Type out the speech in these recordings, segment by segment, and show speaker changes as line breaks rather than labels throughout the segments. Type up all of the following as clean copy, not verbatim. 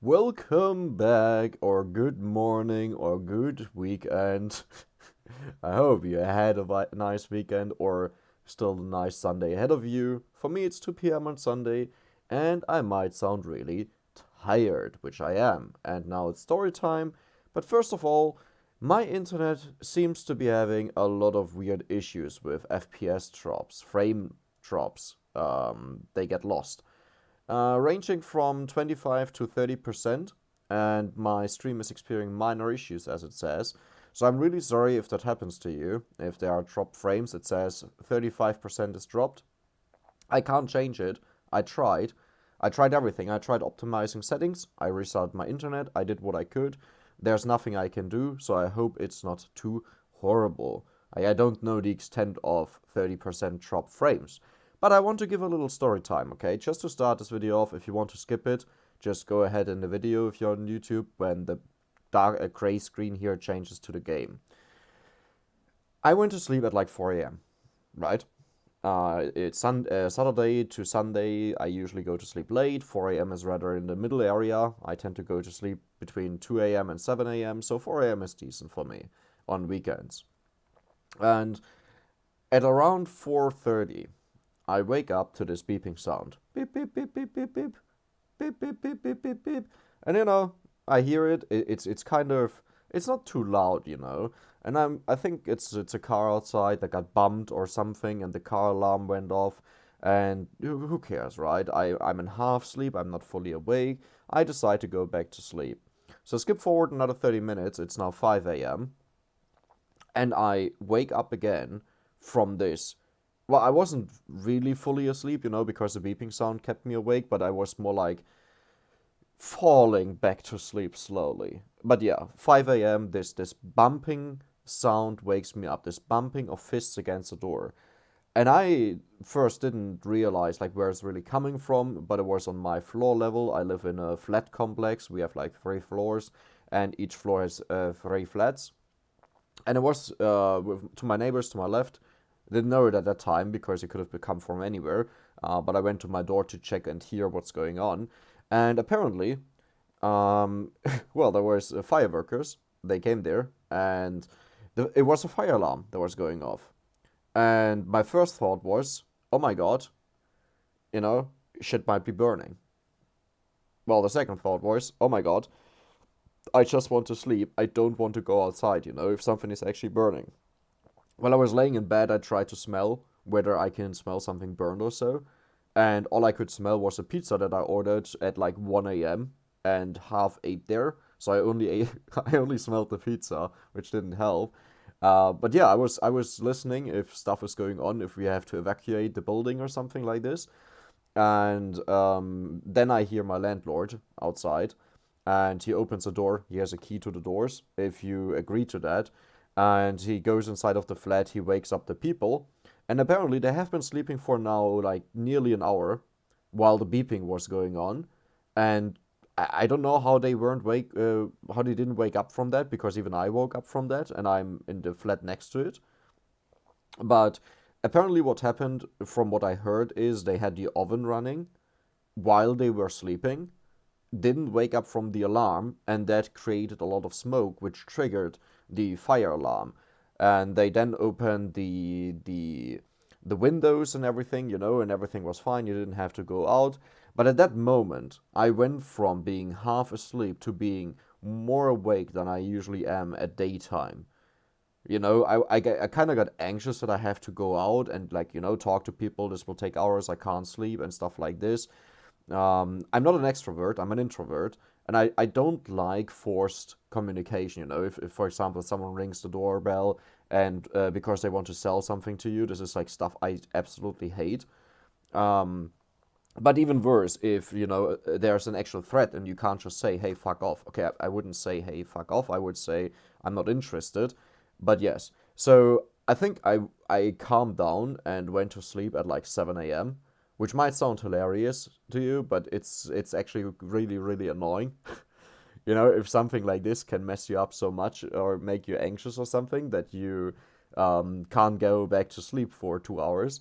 Welcome back, or good morning, or good weekend. I hope you had a nice weekend, or still a nice Sunday ahead of you. For me, it's 2 p.m. on Sunday, and I might sound really tired, which I am. And now it's story time. But first of all, my internet seems to be having a lot of weird issues with FPS drops, frame drops. They get lost, ranging from 25 to 30%, and my stream is experiencing minor issues, as it says. So I'm really sorry if that happens to you. If there are dropped frames, it says 35% is dropped. I can't change it. I tried. I tried everything. I tried optimizing settings. I restarted my internet. I did what I could. There's nothing I can do, so I hope it's not too horrible. I don't know the extent of 30% drop frames. But I want to give a little story time, okay? Just to start this video off, if you want to skip it, just go ahead in the video if you're on YouTube when the dark gray screen here changes to the game. I went to sleep at like 4 a.m., right? It's Saturday to Sunday. I usually go to sleep late. 4 a.m. is rather in the middle area. I tend to go to sleep between 2 a.m. and 7 a.m., so 4 a.m. is decent for me on weekends. And at around 4:30, I wake up to this beeping sound. Beep, beep, beep, beep, beep, beep. Beep, beep, beep, beep, beep, beep. And I hear it. It's kind of, it's not too loud, And I think it's a car outside that got bumped or something, and the car alarm went off. And who cares, right? I'm in half sleep. I'm not fully awake. I decide to go back to sleep. So skip forward another 30 minutes. It's now 5 a.m. And I wake up again from this. Well, I wasn't really fully asleep, because the beeping sound kept me awake, but I was more like falling back to sleep slowly. But yeah, 5 a.m., this bumping sound wakes me up, this bumping of fists against the door. And I first didn't realize like where it's really coming from, but it was on my floor level. I live in a flat complex. We have like 3 floors, and each floor has 3 flats. And it was to my neighbors to my left. Didn't know it at that time because it could have come from anywhere. But I went to my door to check and hear what's going on. And apparently, well, there was fireworkers. They came there, and it was a fire alarm that was going off. And my first thought was, oh my god, shit might be burning. Well, the second thought was, oh my god, I just want to sleep. I don't want to go outside, if something is actually burning. While I was laying in bed, I tried to smell whether I can smell something burned or so. And all I could smell was a pizza that I ordered at like 1 a.m. and half ate there. So I only I only smelled the pizza, which didn't help. But yeah, I was listening if stuff is going on, if we have to evacuate the building or something like this. And then I hear my landlord outside, and he opens the door. He has a key to the doors, if you agree to that. And he goes inside of the flat. He wakes up the people. And apparently they have been sleeping for now like nearly an hour while the beeping was going on. And I don't know how they how they didn't wake up from that, because even I woke up from that and I'm in the flat next to it. But apparently what happened, from what I heard, is they had the oven running while they were sleeping, didn't wake up from the alarm, and that created a lot of smoke, which triggered the fire alarm. And they then opened the windows and everything, and everything was fine. You didn't have to go out. But at that moment, I went from being half asleep to being more awake than I usually am at daytime. I kind of got anxious that I have to go out and talk to people. This will take hours. I can't sleep and stuff like this. I'm not an extrovert, I'm an introvert, and I don't like forced communication. If for example, someone rings the doorbell and because they want to sell something to you, this is like stuff I absolutely hate. But even worse, if there's an actual threat and you can't just say, hey, fuck off. Okay, I wouldn't say, hey, fuck off. I would say, I'm not interested. But yes, so I think I calmed down and went to sleep at like 7 a.m., which might sound hilarious to you, but it's actually really, really annoying. If something like this can mess you up so much or make you anxious or something that you can't go back to sleep for 2 hours.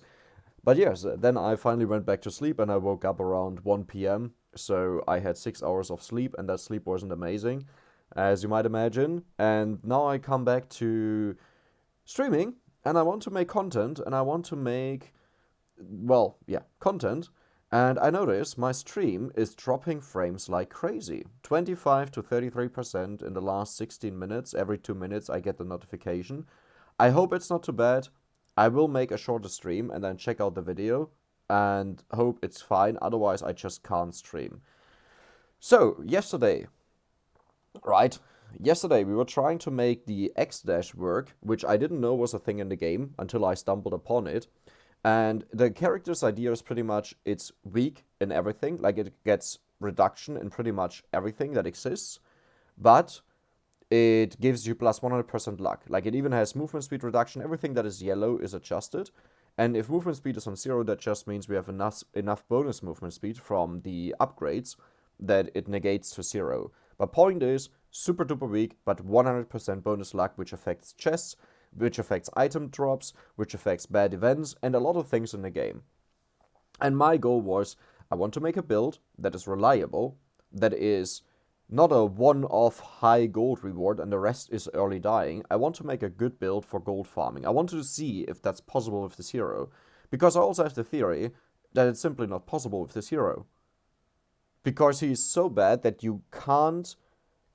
But yes, then I finally went back to sleep and I woke up around 1 p.m. So I had 6 hours of sleep, and that sleep wasn't amazing, as you might imagine. And now I come back to streaming, and I want to make content, and I want to make, well, yeah, content. And I notice my stream is dropping frames like crazy. 25 to 33% in the last 16 minutes. Every 2 minutes I get the notification. I hope it's not too bad. I will make a shorter stream and then check out the video and hope it's fine. Otherwise, I just can't stream. So, yesterday, right? Yesterday, we were trying to make the Exdash work, which I didn't know was a thing in the game until I stumbled upon it. And the character's idea is pretty much it's weak in everything, like it gets reduction in pretty much everything that exists, but it gives you plus 100% luck. Like it even has movement speed reduction, everything that is yellow is adjusted. And if movement speed is on 0, that just means we have enough bonus movement speed from the upgrades that it negates to 0. But point is, super duper weak, but 100% bonus luck, which affects chests, which affects item drops, which affects bad events, and a lot of things in the game. And my goal was, I want to make a build that is reliable, that is not a one-off high gold reward and the rest is early dying. I want to make a good build for gold farming. I want to see if that's possible with this hero. Because I also have the theory that it's simply not possible with this hero. Because he's so bad that you can't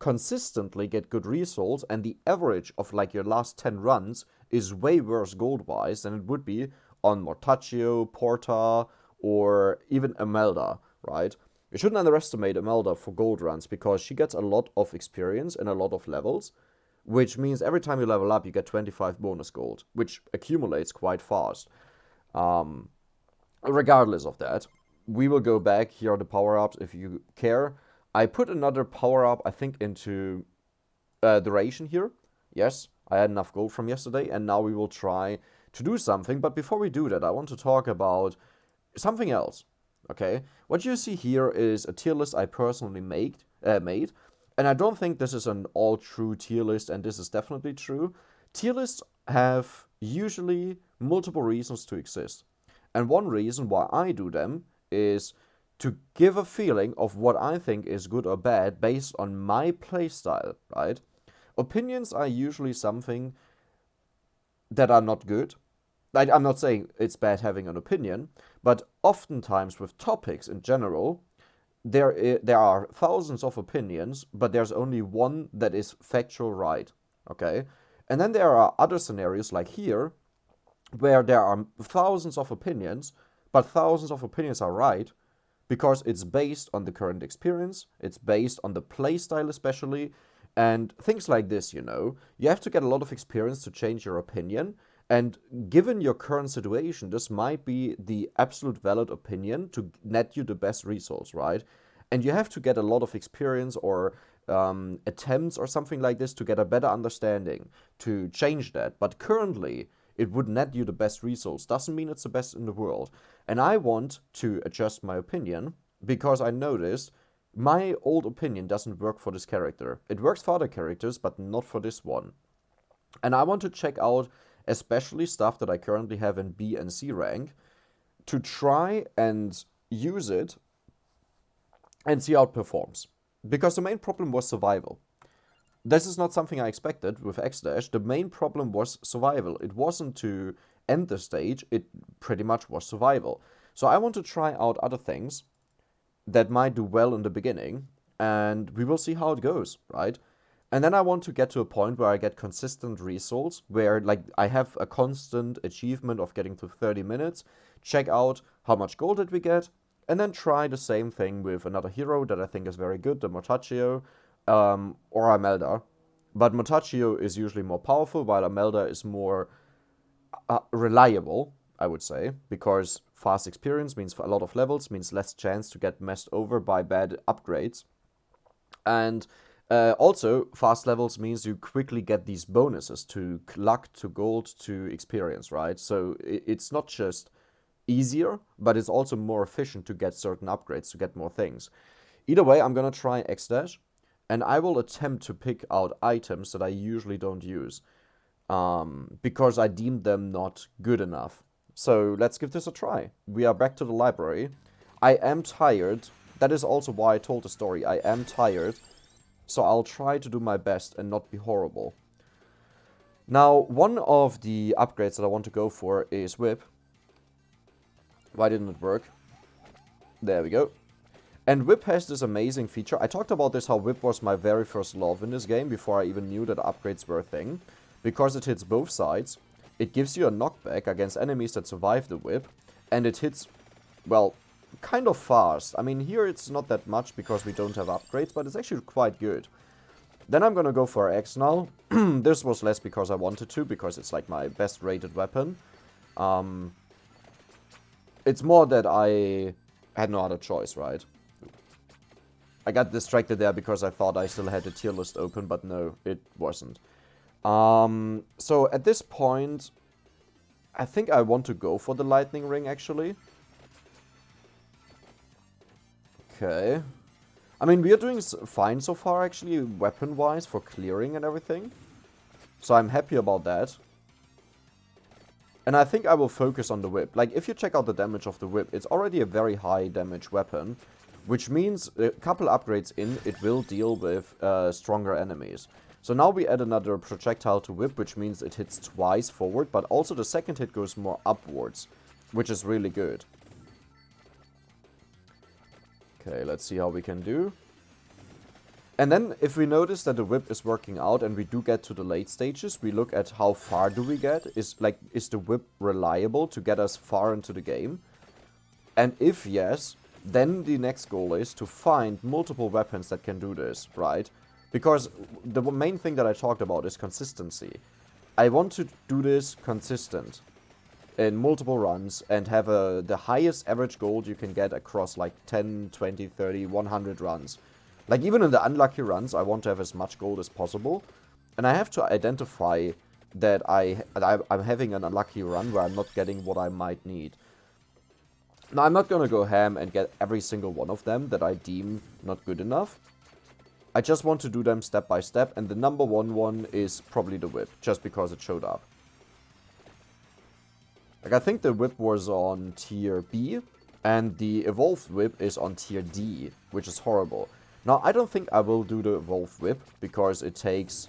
consistently get good results, and the average of like your last 10 runs is way worse gold-wise than it would be on Mortaccio, Porta, or even Imelda, right? You shouldn't underestimate Imelda for gold runs because she gets a lot of experience and a lot of levels, which means every time you level up, you get 25 bonus gold, which accumulates quite fast. Regardless of that, we will go back. Here are the power-ups if you care. I put another power-up, I think, into duration here. Yes, I had enough gold from yesterday, and now we will try to do something. But before we do that, I want to talk about something else. Okay, what you see here is a tier list I personally made, and I don't think this is an all-true tier list, and this is definitely true. Tier lists have usually multiple reasons to exist, and one reason why I do them is to give a feeling of what I think is good or bad based on my playstyle, right? Opinions are usually something that are not good. Like, I'm not saying it's bad having an opinion, but oftentimes with topics in general, there are thousands of opinions, but there's only one that is factual right, okay? And then there are other scenarios like here, where there are thousands of opinions, but thousands of opinions are right, because it's based on the current experience, it's based on the playstyle especially, and things like this, you know. You have to get a lot of experience to change your opinion, and given your current situation, this might be the absolute valid opinion to net you the best results, right? And you have to get a lot of experience or attempts or something like this to get a better understanding to change that. But currently, it would net you the best results. Doesn't mean it's the best in the world. And I want to adjust my opinion because I noticed my old opinion doesn't work for this character. It works for other characters, but not for this one. And I want to check out especially stuff that I currently have in B and C rank to try and use it and see how it performs. Because the main problem was survival. This is not something I expected with Exdash. The main problem was survival. It wasn't to end the stage, it pretty much was survival. So I want to try out other things that might do well in the beginning, and we will see how it goes, right? And then I want to get to a point where I get consistent results, where like I have a constant achievement of getting to 30 minutes, check out how much gold did we get, and then try the same thing with another hero that I think is very good, the Mortaccio, or Imelda. But Mortaccio is usually more powerful, while Imelda is more reliable, I would say, because fast experience means a lot of levels, means less chance to get messed over by bad upgrades. And also, fast levels means you quickly get these bonuses to luck, to gold, to experience, right? So it's not just easier, but it's also more efficient to get certain upgrades, to get more things. Either way, I'm gonna try Exdash, and I will attempt to pick out items that I usually don't use, because I deem them not good enough. So let's give this a try. We are back to the library. I am tired. That is also why I told the story. I am tired. So I'll try to do my best and not be horrible. Now, one of the upgrades that I want to go for is Whip. Why didn't it work? There we go. And Whip has this amazing feature. I talked about this, how Whip was my very first love in this game before I even knew that upgrades were a thing. Because it hits both sides. It gives you a knockback against enemies that survive the Whip. And it hits, well, kind of fast. I mean, here it's not that much because we don't have upgrades, but it's actually quite good. Then I'm gonna go for X now. This was less because I wanted to, because it's like my best rated weapon. It's more that I had no other choice, right? I got distracted there because I thought I still had the tier list open, but no, it wasn't. So at this point, I think I want to go for the lightning ring, actually. Okay. I mean, we are doing fine so far, actually, weapon-wise, for clearing and everything. So I'm happy about that. And I think I will focus on the whip. Like, if you check out the damage of the whip, it's already a very high damage weapon. Which means a couple upgrades in, it will deal with stronger enemies. So now we add another projectile to whip, which means it hits twice forward. But also the second hit goes more upwards, which is really good. Okay, let's see how we can do. And then, if we notice that the whip is working out and we do get to the late stages, we look at how far do we get. Is the whip reliable to get us far into the game? And if yes, then the next goal is to find multiple weapons that can do this, right? Because the main thing that I talked about is consistency. I want to do this consistent in multiple runs and have the highest average gold you can get across like 10, 20, 30, 100 runs. Like, even in the unlucky runs, I want to have as much gold as possible. And I have to identify that I'm having an unlucky run where I'm not getting what I might need. Now, I'm not going to go ham and get every single one of them that I deem not good enough. I just want to do them step by step. And the number one is probably the whip, just because it showed up. Like, I think the whip was on tier B. And the evolved whip is on tier D, which is horrible. Now, I don't think I will do the evolved whip, because it takes,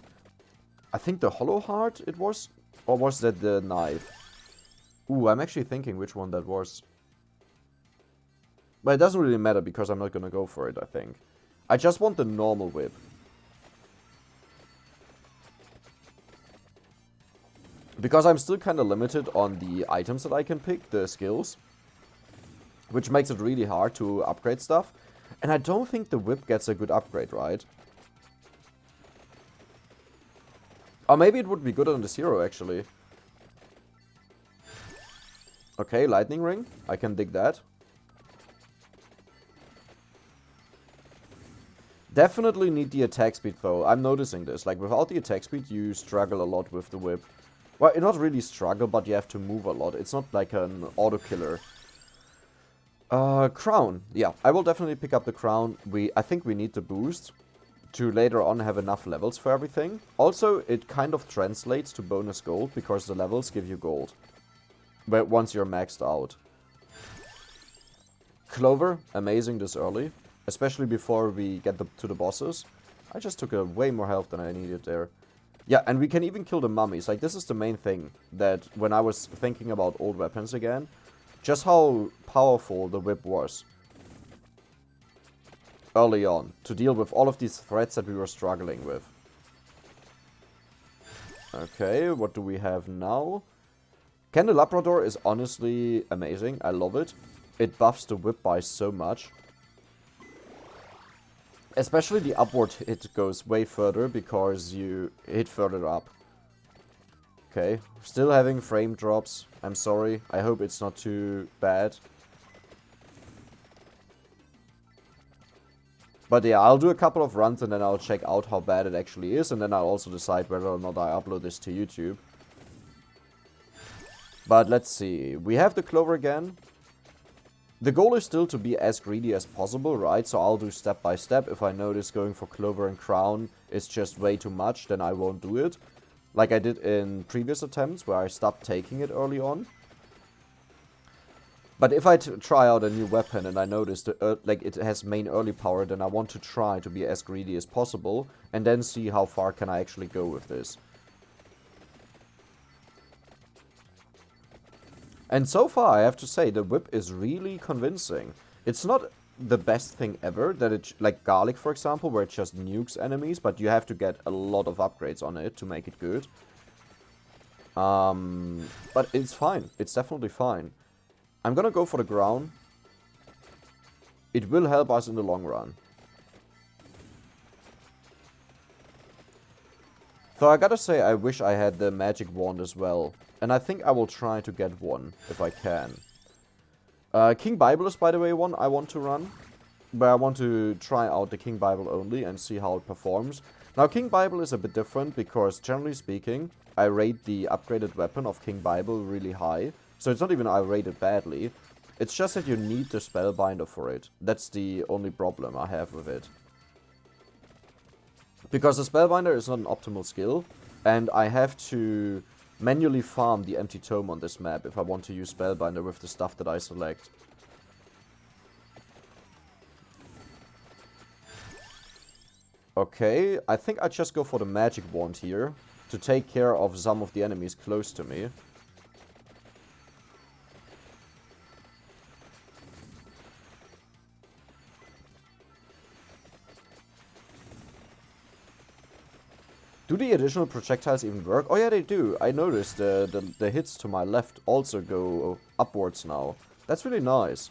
I think the hollow heart it was? Or was that the knife? Ooh, I'm actually thinking which one that was. But it doesn't really matter, because I'm not gonna go for it, I think. I just want the normal whip. Because I'm still kind of limited on the items that I can pick, the skills. Which makes it really hard to upgrade stuff. And I don't think the whip gets a good upgrade, right? Or maybe it would be good on the zero, actually. Okay, lightning ring. I can dig that. Definitely need the attack speed, though. I'm noticing this. Like, without the attack speed, you struggle a lot with the whip. Well, not really struggle, but you have to move a lot. It's not like an auto killer. Crown. Yeah, I will definitely pick up the crown. I think we need the boost to later on have enough levels for everything. Also, it kind of translates to bonus gold because the levels give you gold. But once you're maxed out. Clover, amazing this early. Especially before we get to the bosses. I just took way more health than I needed there. Yeah, and we can even kill the mummies. Like, this is the main thing that when I was thinking about old weapons again. Just how powerful the whip was early on to deal with all of these threats that we were struggling with. Okay, what do we have now? Candelabrador is honestly amazing. I love it. It buffs the whip by so much. Especially the upward hit goes way further because you hit further up. Okay, still having frame drops. I'm sorry. I hope it's not too bad. But yeah, I'll do a couple of runs and then I'll check out how bad it actually is. And then I'll also decide whether or not I upload this to YouTube. But let's see. We have the Clover again. The goal is still to be as greedy as possible, right? So I'll do step by step. If I notice going for Clover and Crown is just way too much, then I won't do it. Like I did in previous attempts where I stopped taking it early on. But if I try out a new weapon and I notice like it has main early power, then I want to try to be as greedy as possible and then see how far can I actually go with this. And so far, I have to say, the whip is really convincing. It's not the best thing ever, that it, like garlic, for example, where it just nukes enemies, but you have to get a lot of upgrades on it to make it good. But it's fine. It's definitely fine. I'm gonna go for the ground. It will help us in the long run. So I gotta say, I wish I had the magic wand as well. And I think I will try to get one, if I can. King Bible is, by the way, one I want to run. But I want to try out the King Bible only and see how it performs. Now, King Bible is a bit different because, generally speaking, I rate the upgraded weapon of King Bible really high. So it's not even I rate it badly. It's just that you need the Spellbinder for it. That's the only problem I have with it. Because the Spellbinder is not an optimal skill. And I have to manually farm the empty tome on this map if I want to use Spellbinder with the stuff that I select. Okay, I think I just go for the magic wand here to take care of some of the enemies close to me. Do the additional projectiles even work? Oh yeah, they do. I noticed the hits to my left also go upwards now. That's really nice.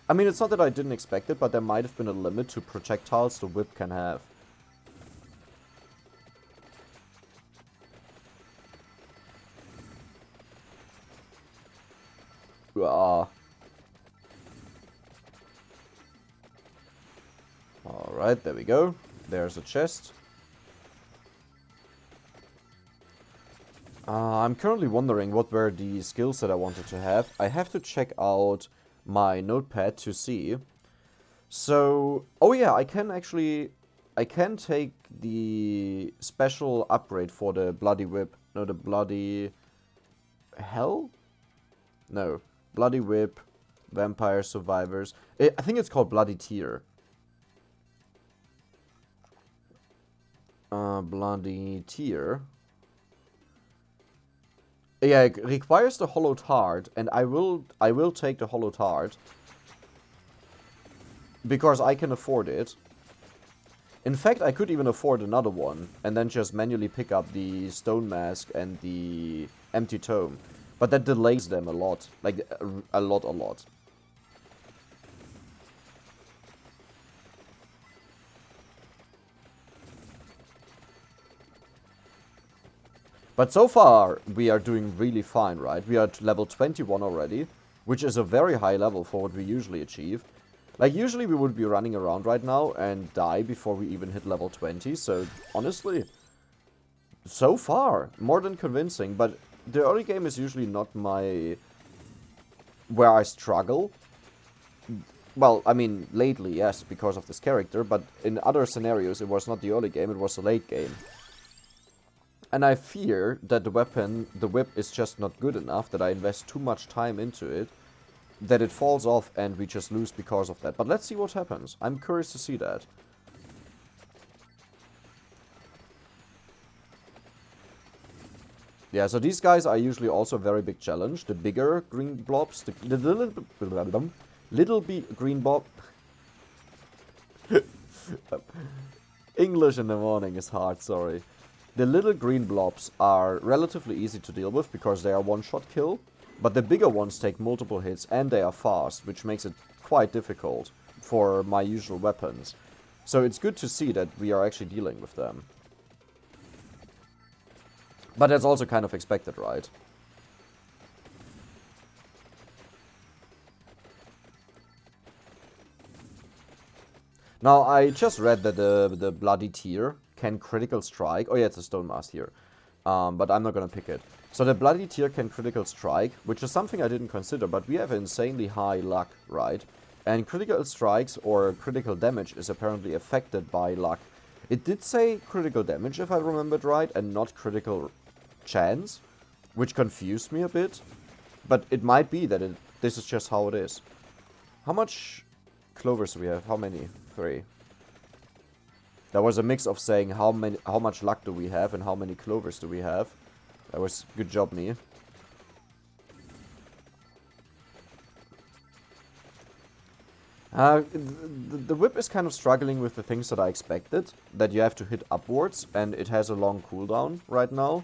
I mean, it's not that I didn't expect it, but there might have been a limit to projectiles the whip can have. Alright, there we go. There's a chest. I'm currently wondering what were the skills that I wanted to have. I have to check out my notepad to see. So, oh yeah, I can take the special upgrade for the bloody whip. No, the bloody hell? No, bloody whip, vampire survivors. I think it's called bloody tear. Bloody tear. Yeah, it requires the hollowed heart, and I will take the hollowed heart because I can afford it. In fact, I could even afford another one and then just manually pick up the stone mask and the empty tome, but that delays them a lot, like a lot. But so far, we are doing really fine, right? We are at level 21 already, which is a very high level for what we usually achieve. Like, usually we would be running around right now and die before we even hit level 20, so honestly, so far, more than convincing. But the early game is usually not where I struggle. Well, I mean, lately, yes, because of this character, but in other scenarios, it was not the early game, it was the late game. And I fear that the whip is just not good enough, that I invest too much time into it, that it falls off and we just lose because of that. But let's see what happens. I'm curious to see that. Yeah, so these guys are usually also a very big challenge. The bigger green blobs, the little green blob. English in the morning is hard, sorry. The little green blobs are relatively easy to deal with because they are one-shot kill, but the bigger ones take multiple hits and they are fast, which makes it quite difficult for my usual weapons. So it's good to see that we are actually dealing with them. But that's also kind of expected, right? Now, I just read that the bloody tear can critical strike. Oh yeah, it's a stone mask here. But I'm not gonna pick it. So the bloody tear can critical strike, which is something I didn't consider, but we have insanely high luck, right? And critical strikes or critical damage is apparently affected by luck. It did say critical damage, if I remembered right, and not critical chance, which confused me a bit. But it might be that this is just how it is. How much clovers do we have? How many? 3. That was a mix of saying how much luck do we have and how many clovers do we have. That was good job, me. The whip is kind of struggling with the things that I expected. That you have to hit upwards, and it has a long cooldown right now.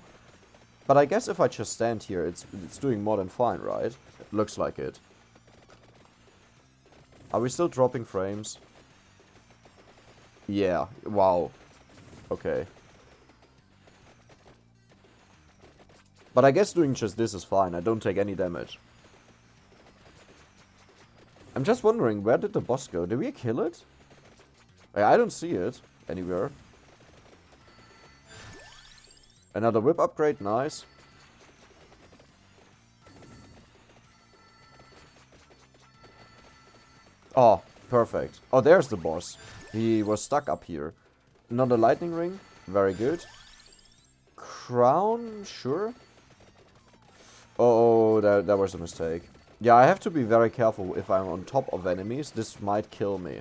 But I guess if I just stand here, it's doing more than fine, right? It looks like it. Are we still dropping frames? Yeah, wow. Okay. But I guess doing just this is fine. I don't take any damage. I'm just wondering, where did the boss go? Did we kill it? I don't see it anywhere. Another whip upgrade, nice. Oh, perfect. Oh, there's the boss. He was stuck up here. Another lightning ring, very good. Crown, sure. Oh, that was a mistake. Yeah, I have to be very careful if I'm on top of enemies. This might kill me.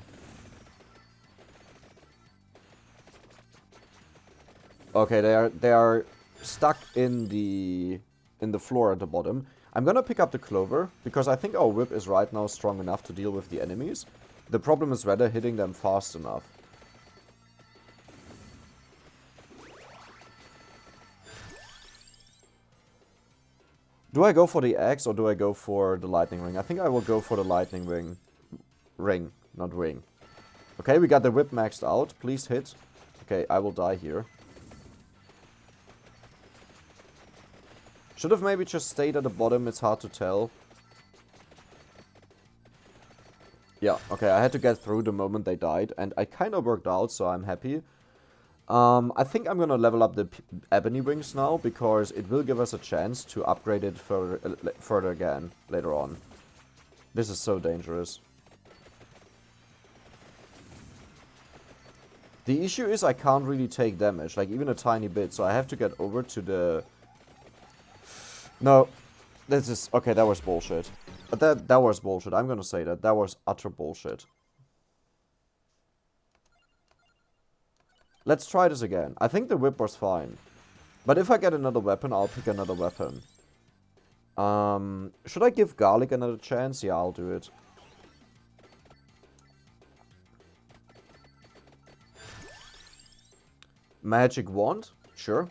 Okay, they are stuck in the floor at the bottom. I'm gonna pick up the clover because I think our whip is right now strong enough to deal with the enemies. The problem is whether hitting them fast enough. Do I go for the axe or do I go for the lightning ring? I think I will go for the lightning ring. Ring, not ring. Okay, we got the whip maxed out. Please hit. Okay, I will die here. Should have maybe just stayed at the bottom. It's hard to tell. Yeah, okay, I had to get through the moment they died. And I kind of worked out, so I'm happy. I think I'm gonna level up the ebony wings now, because it will give us a chance to upgrade it further again later on. This is so dangerous. The issue is I can't really take damage, like even a tiny bit, so I have to get over to the... No, this is... Okay, that was bullshit. That was bullshit, I'm gonna say that. That was utter bullshit. Let's try this again. I think the whip was fine. But if I get another weapon, I'll pick another weapon. Should I give garlic another chance? Yeah, I'll do it. Magic wand? Sure.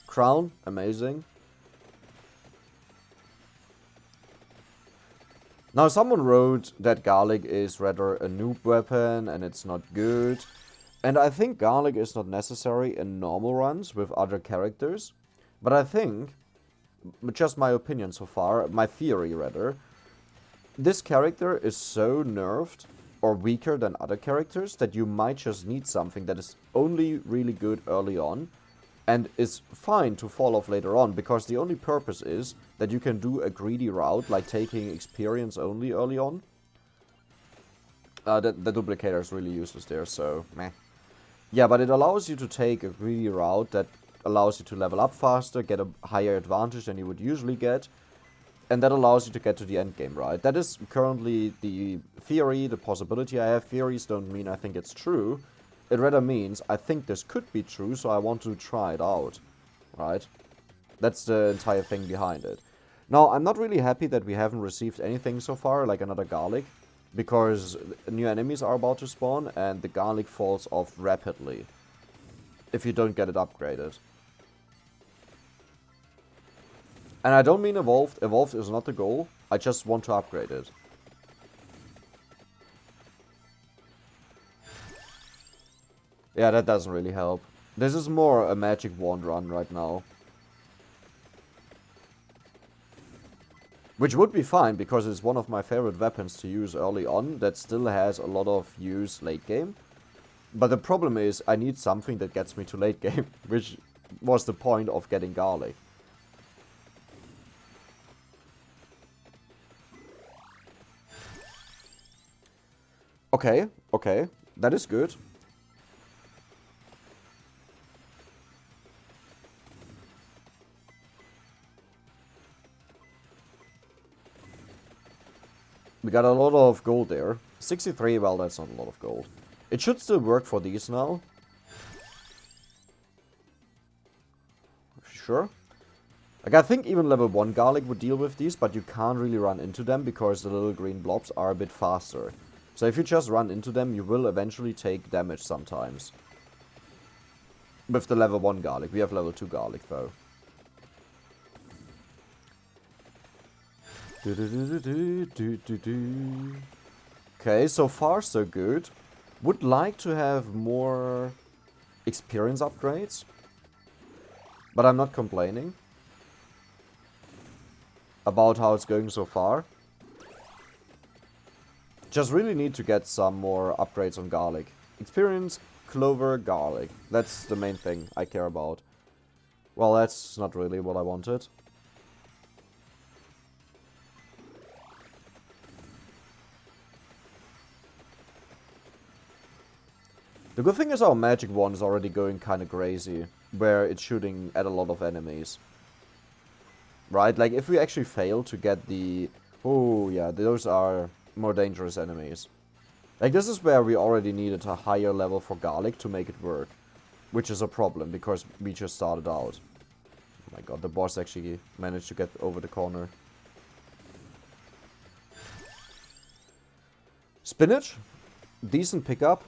Crown? Amazing. Now, someone wrote that garlic is rather a noob weapon and it's not good. And I think garlic is not necessary in normal runs with other characters. But I think, just my opinion so far, my theory rather, this character is so nerfed or weaker than other characters that you might just need something that is only really good early on and is fine to fall off later on, because the only purpose is that you can do a greedy route, like taking experience only early on. The duplicator is really useless there, so meh. Yeah, but it allows you to take a greedy route that allows you to level up faster, get a higher advantage than you would usually get, and that allows you to get to the end game, right? That is currently the theory, the possibility I have. Theories don't mean I think it's true. It rather means I think this could be true, so I want to try it out, right? That's the entire thing behind it. Now, I'm not really happy that we haven't received anything so far, like another garlic, because new enemies are about to spawn, and the garlic falls off rapidly if you don't get it upgraded. And I don't mean evolved. Evolved is not the goal. I just want to upgrade it. Yeah, that doesn't really help. This is more a magic wand run right now. Which would be fine, because it's one of my favorite weapons to use early on that still has a lot of use late game. But the problem is I need something that gets me to late game, which was the point of getting garlic. Okay, okay, that is good. We got a lot of gold there. 63, well, that's not a lot of gold. It should still work for these now. Sure. Like, I think even level 1 garlic would deal with these, but you can't really run into them because the little green blobs are a bit faster. So if you just run into them, you will eventually take damage sometimes. With the level 1 garlic. We have level 2 garlic, though. Okay, so far so good. Would like to have more experience upgrades. But I'm not complaining about how it's going so far. Just really need to get some more upgrades on garlic. Experience, clover, garlic. That's the main thing I care about. Well, that's not really what I wanted. The good thing is our magic wand is already going kind of crazy, where it's shooting at a lot of enemies. Right? Like, if we actually fail to get the... Oh, yeah, those are more dangerous enemies. Like, this is where we already needed a higher level for garlic to make it work. Which is a problem, because we just started out. Oh my god, the boss actually managed to get over the corner. Spinach. Decent pickup.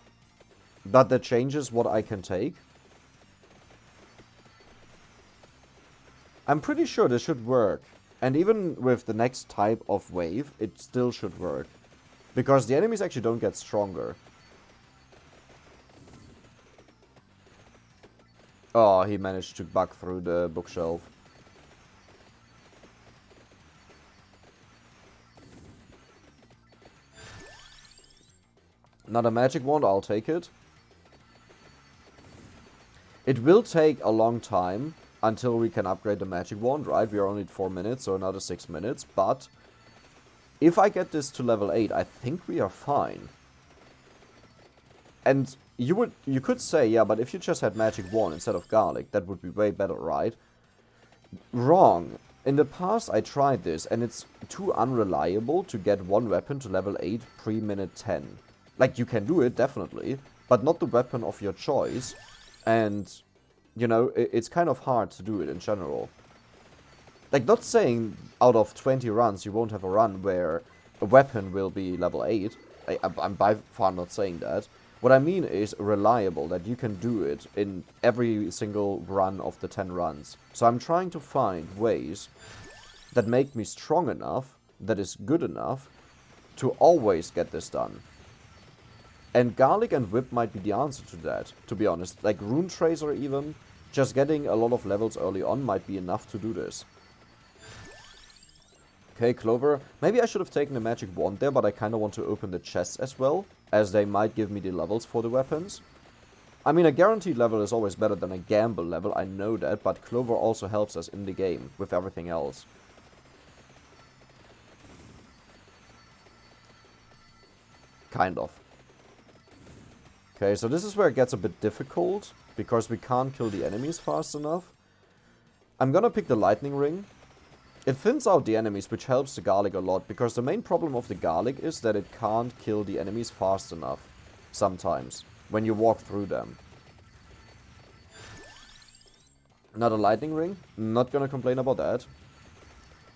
But that changes what I can take. I'm pretty sure this should work. And even with the next type of wave, it still should work. Because the enemies actually don't get stronger. Oh, he managed to bug through the bookshelf. Another magic wand, I'll take it. It will take a long time until we can upgrade the magic wand, right? We are only at 4 minutes, so another 6 minutes. But if I get this to level 8, I think we are fine. And you could say, yeah, but if you just had magic wand instead of garlic, that would be way better, right? Wrong. In the past, I tried this, and it's too unreliable to get one weapon to level 8 pre-minute 10. Like, you can do it, definitely, but not the weapon of your choice. And, you know, it's kind of hard to do it in general. Like, not saying out of 20 runs you won't have a run where a weapon will be level 8. I'm by far not saying that. What I mean is reliable, that you can do it in every single run of the 10 runs. So I'm trying to find ways that make me strong enough, that is good enough, to always get this done. And Garlic and Whip might be the answer to that, to be honest. Like Rune Tracer even, just getting a lot of levels early on might be enough to do this. Okay, Clover. Maybe I should have taken the magic wand there, but I kind of want to open the chests as well, as they might give me the levels for the weapons. I mean, a guaranteed level is always better than a gamble level, I know that, but Clover also helps us in the game with everything else. Kind of. Okay, so this is where it gets a bit difficult, because we can't kill the enemies fast enough. I'm gonna pick the lightning ring. It thins out the enemies, which helps the garlic a lot, because the main problem of the garlic is that it can't kill the enemies fast enough, sometimes, when you walk through them. Another lightning ring, not gonna complain about that.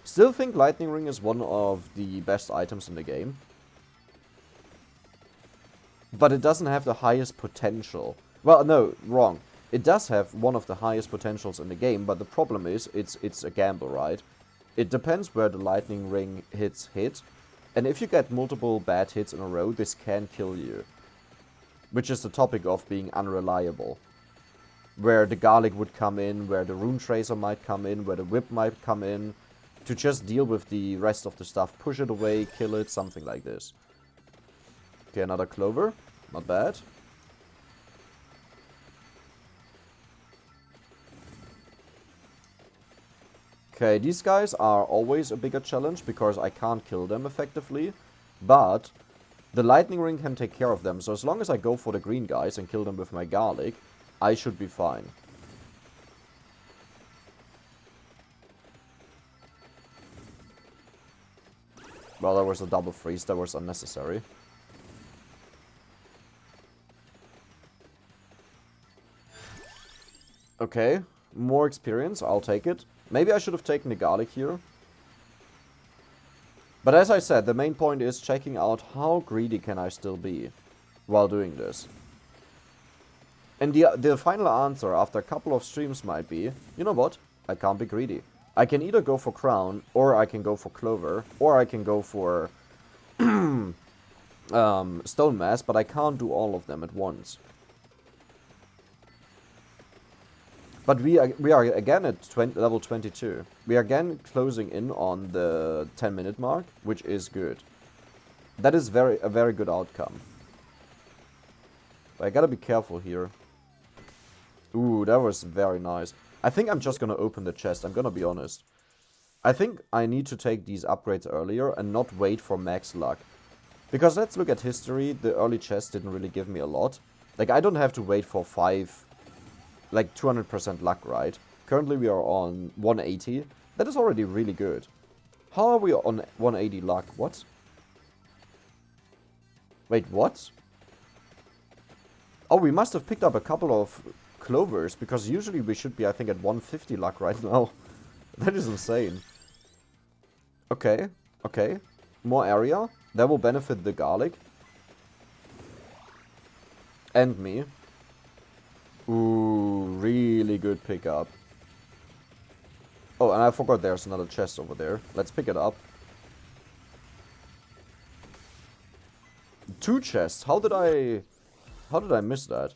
Still think lightning ring is one of the best items in the game. But it doesn't have the highest potential. Well, no, wrong. It does have one of the highest potentials in the game, but the problem is, it's a gamble, right? It depends where the lightning ring hits hit. And if you get multiple bad hits in a row, this can kill you. Which is the topic of being unreliable. Where the garlic would come in, where the rune tracer might come in, where the whip might come in. To just deal with the rest of the stuff. Push it away, kill it, something like this. Okay, another clover. Not bad. Okay, these guys are always a bigger challenge because I can't kill them effectively. But the lightning ring can take care of them. So as long as I go for the green guys and kill them with my garlic, I should be fine. Well, there was a double freeze. That was unnecessary. Okay. More experience. I'll take it. Maybe I should have taken the garlic here. But as I said, the main point is checking out how greedy can I still be while doing this. And the final answer after a couple of streams might be, you know what? I can't be greedy. I can either go for crown, or I can go for clover, or I can go for stone mass, but I can't do all of them at once. But we are again at level 22. We are again closing in on the 10-minute mark, which is good. That is a very good outcome. But I gotta be careful here. Ooh, that was very nice. I think I'm just gonna open the chest, I'm gonna be honest. I think I need to take these upgrades earlier and not wait for max luck. Because let's look at history, the early chest didn't really give me a lot. Like, I don't have to wait for 200% luck, right? Currently we are on 180. That is already really good. How are we on 180 luck? What? Wait, what? Oh, we must have picked up a couple of clovers, because usually we should be, I think, at 150 luck right now. That is insane. Okay, okay. More area. That will benefit the garlic. And me. Ooh, really good pickup. Oh, and I forgot there's another chest over there. Let's pick it up. 2 chests. How did I miss that?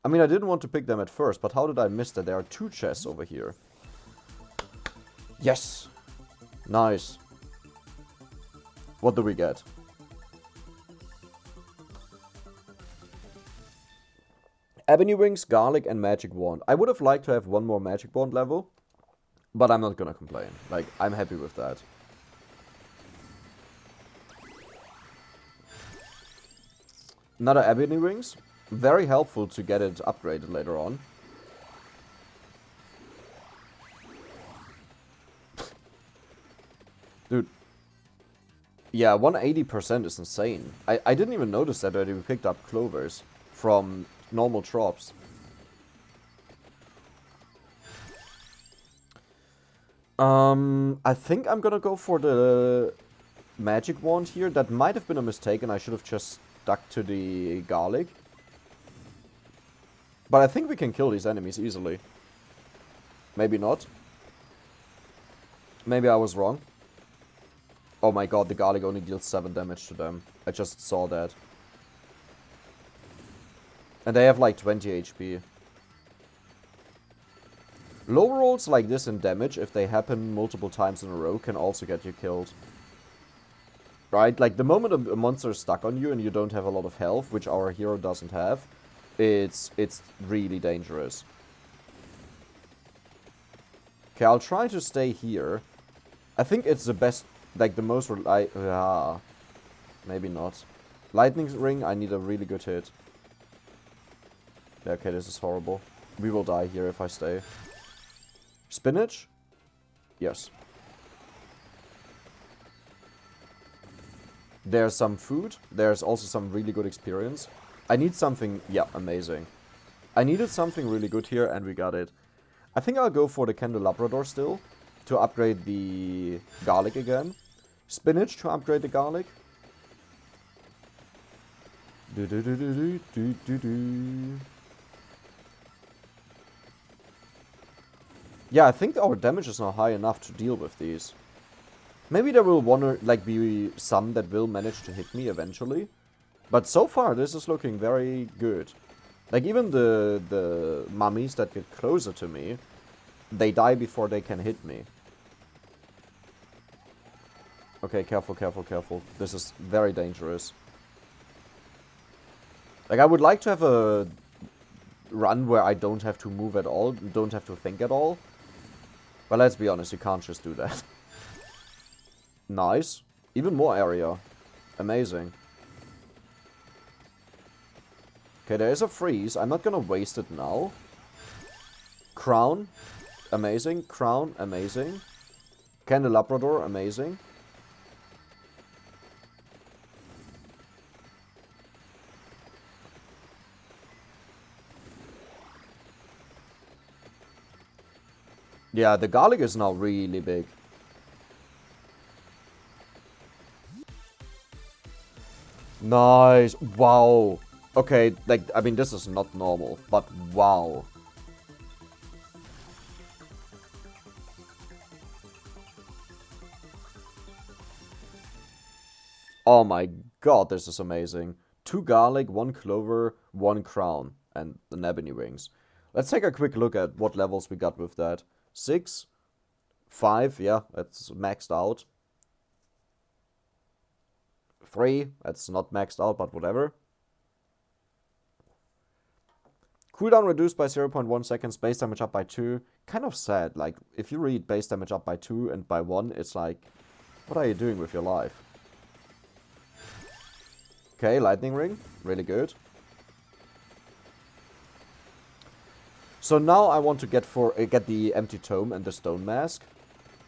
I mean, I didn't want to pick them at first, but how did I miss that there are 2 chests over here? Yes! Nice. What do we get? Ebony Wings, Garlic, and Magic Wand. I would have liked to have one more Magic Wand level, but I'm not gonna complain. Like, I'm happy with that. Another Ebony Wings. Very helpful to get it upgraded later on. Dude. Yeah, 180% is insane. I didn't even notice that we picked up clovers from normal drops. I think I'm gonna go for the magic wand here. That might have been a mistake and I should have just stuck to the garlic. But I think we can kill these enemies easily. Maybe not. Maybe I was wrong. Oh my god, the garlic only deals 7 damage to them. I just saw that. And they have like 20 HP. Low rolls like this in damage, if they happen multiple times in a row, can also get you killed. Right? Like the moment a monster is stuck on you and you don't have a lot of health, which our hero doesn't have, it's really dangerous. Okay, I'll try to stay here. I think it's the best, like the most maybe not. Lightning ring, I need a really good hit. Yeah, okay, this is horrible. We will die here if I stay. Spinach? Yes. There's some food. There's also some really good experience. I need something... Yeah, amazing. I needed something really good here, and we got it. I think I'll go for the candelabrador still, to upgrade the garlic again. Spinach to upgrade the garlic. Yeah, I think our damage is now high enough to deal with these. Maybe there will be some that will manage to hit me eventually. But so far, this is looking very good. Like, even the mummies that get closer to me, they die before they can hit me. Okay, careful, careful, careful. This is very dangerous. Like, I would like to have a run where I don't have to move at all, don't have to think at all. But let's be honest, you can't just do that. Nice. Even more area. Amazing. Okay, there is a freeze. I'm not gonna waste it now. Crown. Amazing. Crown. Amazing. Candelabrador. Amazing. Yeah, the garlic is now really big. Nice. Wow. Okay, like, I mean, this is not normal, but wow. Oh my god, this is amazing. 2 garlic, 1 clover, 1 crown, and the ebony wings. Let's take a quick look at what levels we got with that. 6, 5, yeah, that's maxed out. 3, that's not maxed out, but whatever. Cooldown reduced by 0.1 seconds, base damage up by 2. Kind of sad, like, if you read base damage up by 2 and by 1, it's like, what are you doing with your life? Okay, lightning ring, really good. So now I want to get the empty tome and the stone mask.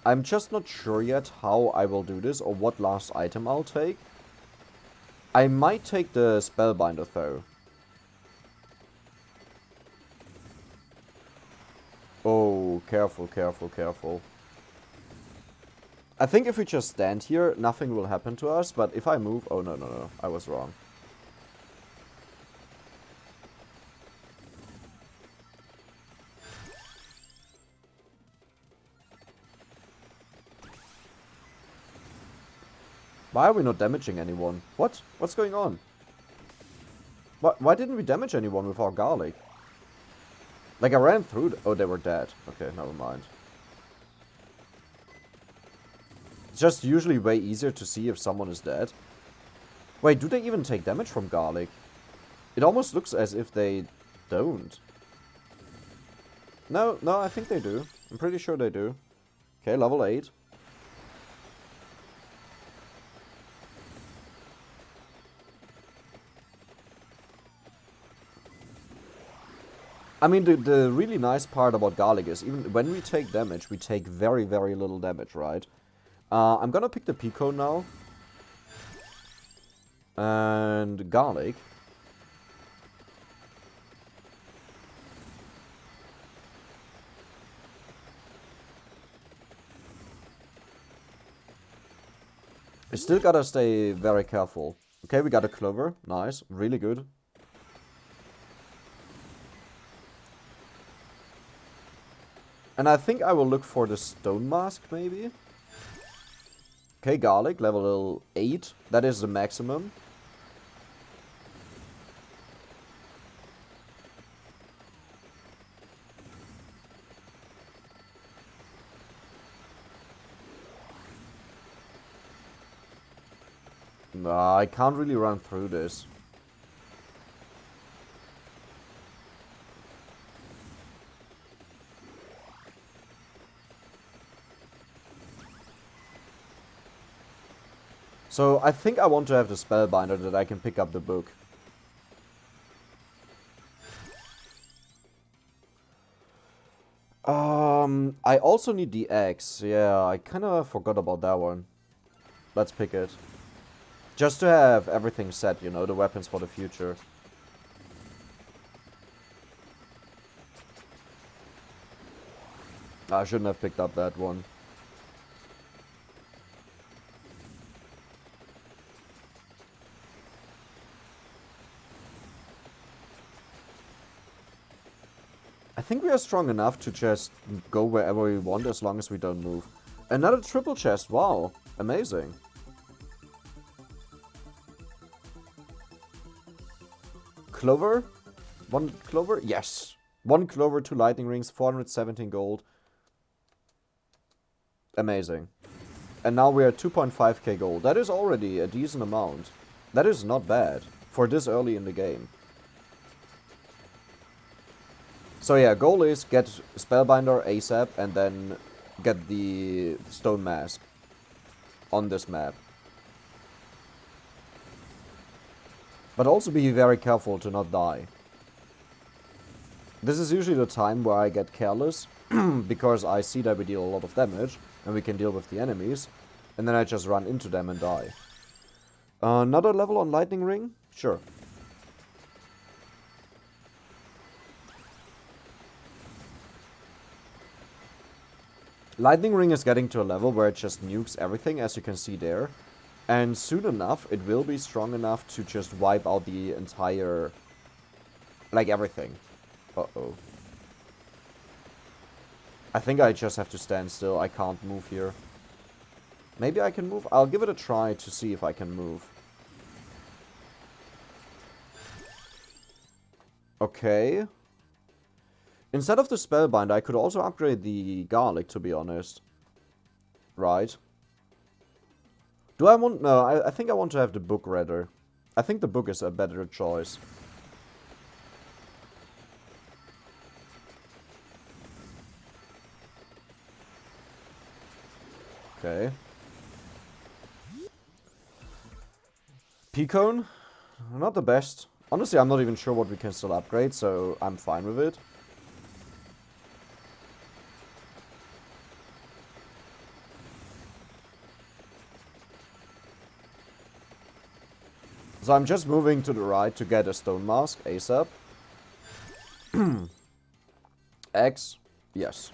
I'm just not sure yet how I will do this or what last item I'll take. I might take the spellbinder though. Oh, careful, careful, careful. I think if we just stand here, nothing will happen to us, but if I move... Oh, no, no, no, I was wrong. Why are we not damaging anyone? What? What's going on? Why didn't we damage anyone with our garlic? Like, I ran through... Oh, they were dead. Okay, never mind. It's just usually way easier to see if someone is dead. Wait, do they even take damage from garlic? It almost looks as if they don't. No, no, I think they do. I'm pretty sure they do. Okay, level 8. I mean, the really nice part about garlic is, even when we take damage, we take very, very little damage, right? I'm gonna pick the Pico now. And garlic. We still gotta stay very careful. Okay, we got a clover. Nice. Really good. And I think I will look for the stone mask, maybe? Okay, garlic, level 8. That is the maximum. Nah, I can't really run through this. So I think I want to have the spellbinder that I can pick up the book. I also need the axe. Yeah, I kind of forgot about that one. Let's pick it. Just to have everything set, you know, the weapons for the future. I shouldn't have picked up that one. I think we are strong enough to just go wherever we want as long as we don't move. Another triple chest, wow, amazing. Clover? 1 clover? Yes. 1 clover, 2 lightning rings, 417 gold. Amazing. And now we are 2.5k gold. That is already a decent amount. That is not bad for this early in the game. So yeah, goal is get Spellbinder ASAP and then get the Stone Mask on this map. But also be very careful to not die. This is usually the time where I get careless, because I see that we deal a lot of damage, and we can deal with the enemies, and then I just run into them and die. Another level on Lightning Ring? Sure. Lightning Ring is getting to a level where it just nukes everything, as you can see there. And soon enough, it will be strong enough to just wipe out the entire... like, everything. Uh-oh. I think I just have to stand still. I can't move here. Maybe I can move? I'll give it a try to see if I can move. Okay. Instead of the Spellbind, I could also upgrade the Garlic, to be honest. Right. Do I want... No, I think I want to have the book rather. I think the book is a better choice. Okay. Peacone? Not the best. Honestly, I'm not even sure what we can still upgrade, so I'm fine with it. So I'm just moving to the right to get a Stone Mask ASAP. X, yes.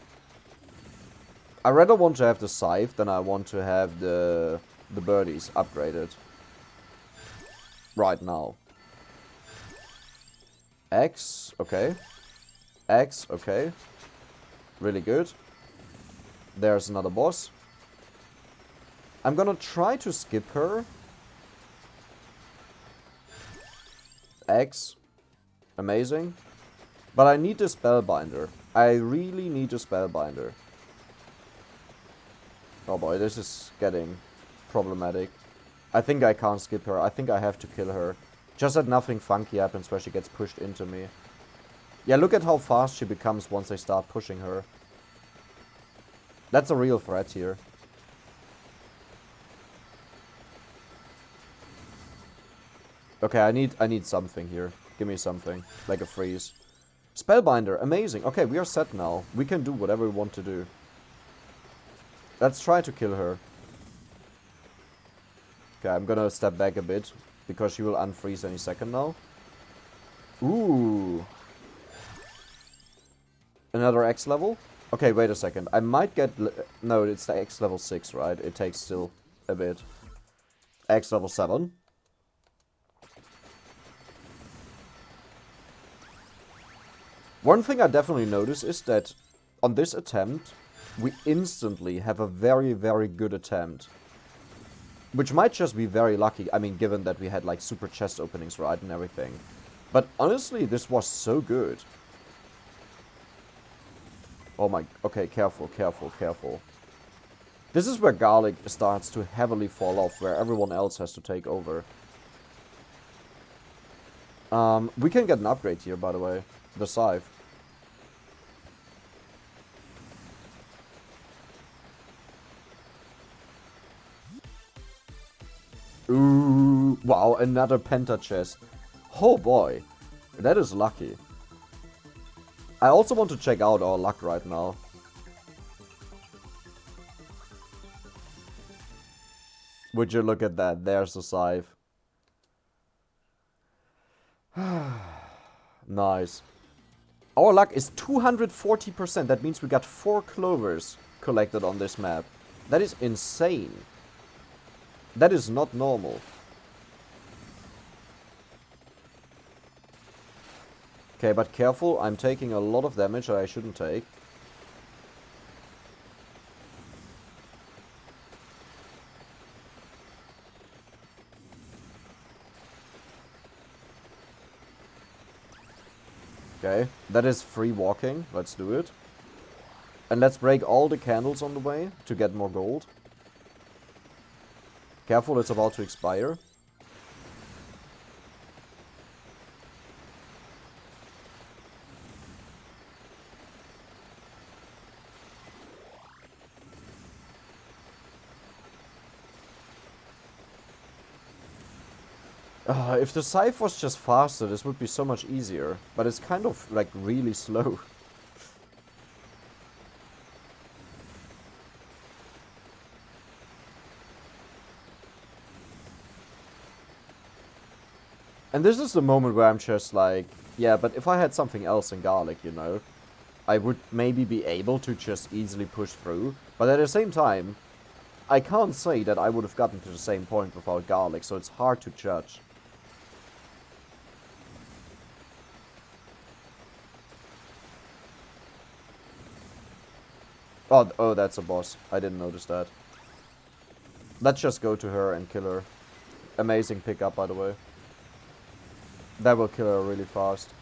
I rather want to have the Scythe than I want to have the birdies upgraded. Right now. X, okay. X, okay. Really good. There's another boss. I'm gonna try to skip her. X. Amazing. But I need a Spellbinder. I really need a Spellbinder. Oh boy, this is getting problematic. I think I can't skip her. I think I have to kill her. Just that nothing funky happens where she gets pushed into me. Yeah, look at how fast she becomes once I start pushing her. That's a real threat here. Okay, I need something here. Give me something. Like a freeze. Spellbinder, amazing. Okay, we are set now. We can do whatever we want to do. Let's try to kill her. Okay, I'm gonna step back a bit, because she will unfreeze any second now. Ooh. Another X level? Okay, wait a second. I might get... No, it's the X level 6, right? It takes still a bit. X level 7. One thing I definitely notice is that on this attempt, we instantly have a very, very good attempt. Which might just be very lucky, I mean, given that we had like super chest openings, right, and everything. But honestly, this was so good. Oh my, okay, careful, careful, careful. This is where Garlic starts to heavily fall off, where everyone else has to take over. We can get an upgrade here, by the way. The Scythe. Ooh, wow, another Penta chest. Oh boy, that is lucky. I also want to check out our luck right now. Would you look at that? There's the Scythe. Nice. Our luck is 240%. That means we got 4 clovers collected on this map. That is insane. That is not normal. Okay, but careful. I'm taking a lot of damage that I shouldn't take. Okay, that is free walking. Let's do it. And let's break all the candles on the way to get more gold. Careful, it's about to expire. If the Scythe was just faster, this would be so much easier. But it's kind of, like, really slow. And this is the moment where I'm just like, yeah, but if I had something else in Garlic, you know, I would maybe be able to just easily push through. But at the same time, I can't say that I would have gotten to the same point without garlic, so it's hard to judge. Oh, that's a boss. I didn't notice that. Let's just go to her and kill her. Amazing pickup, by the way. That will kill her really fast.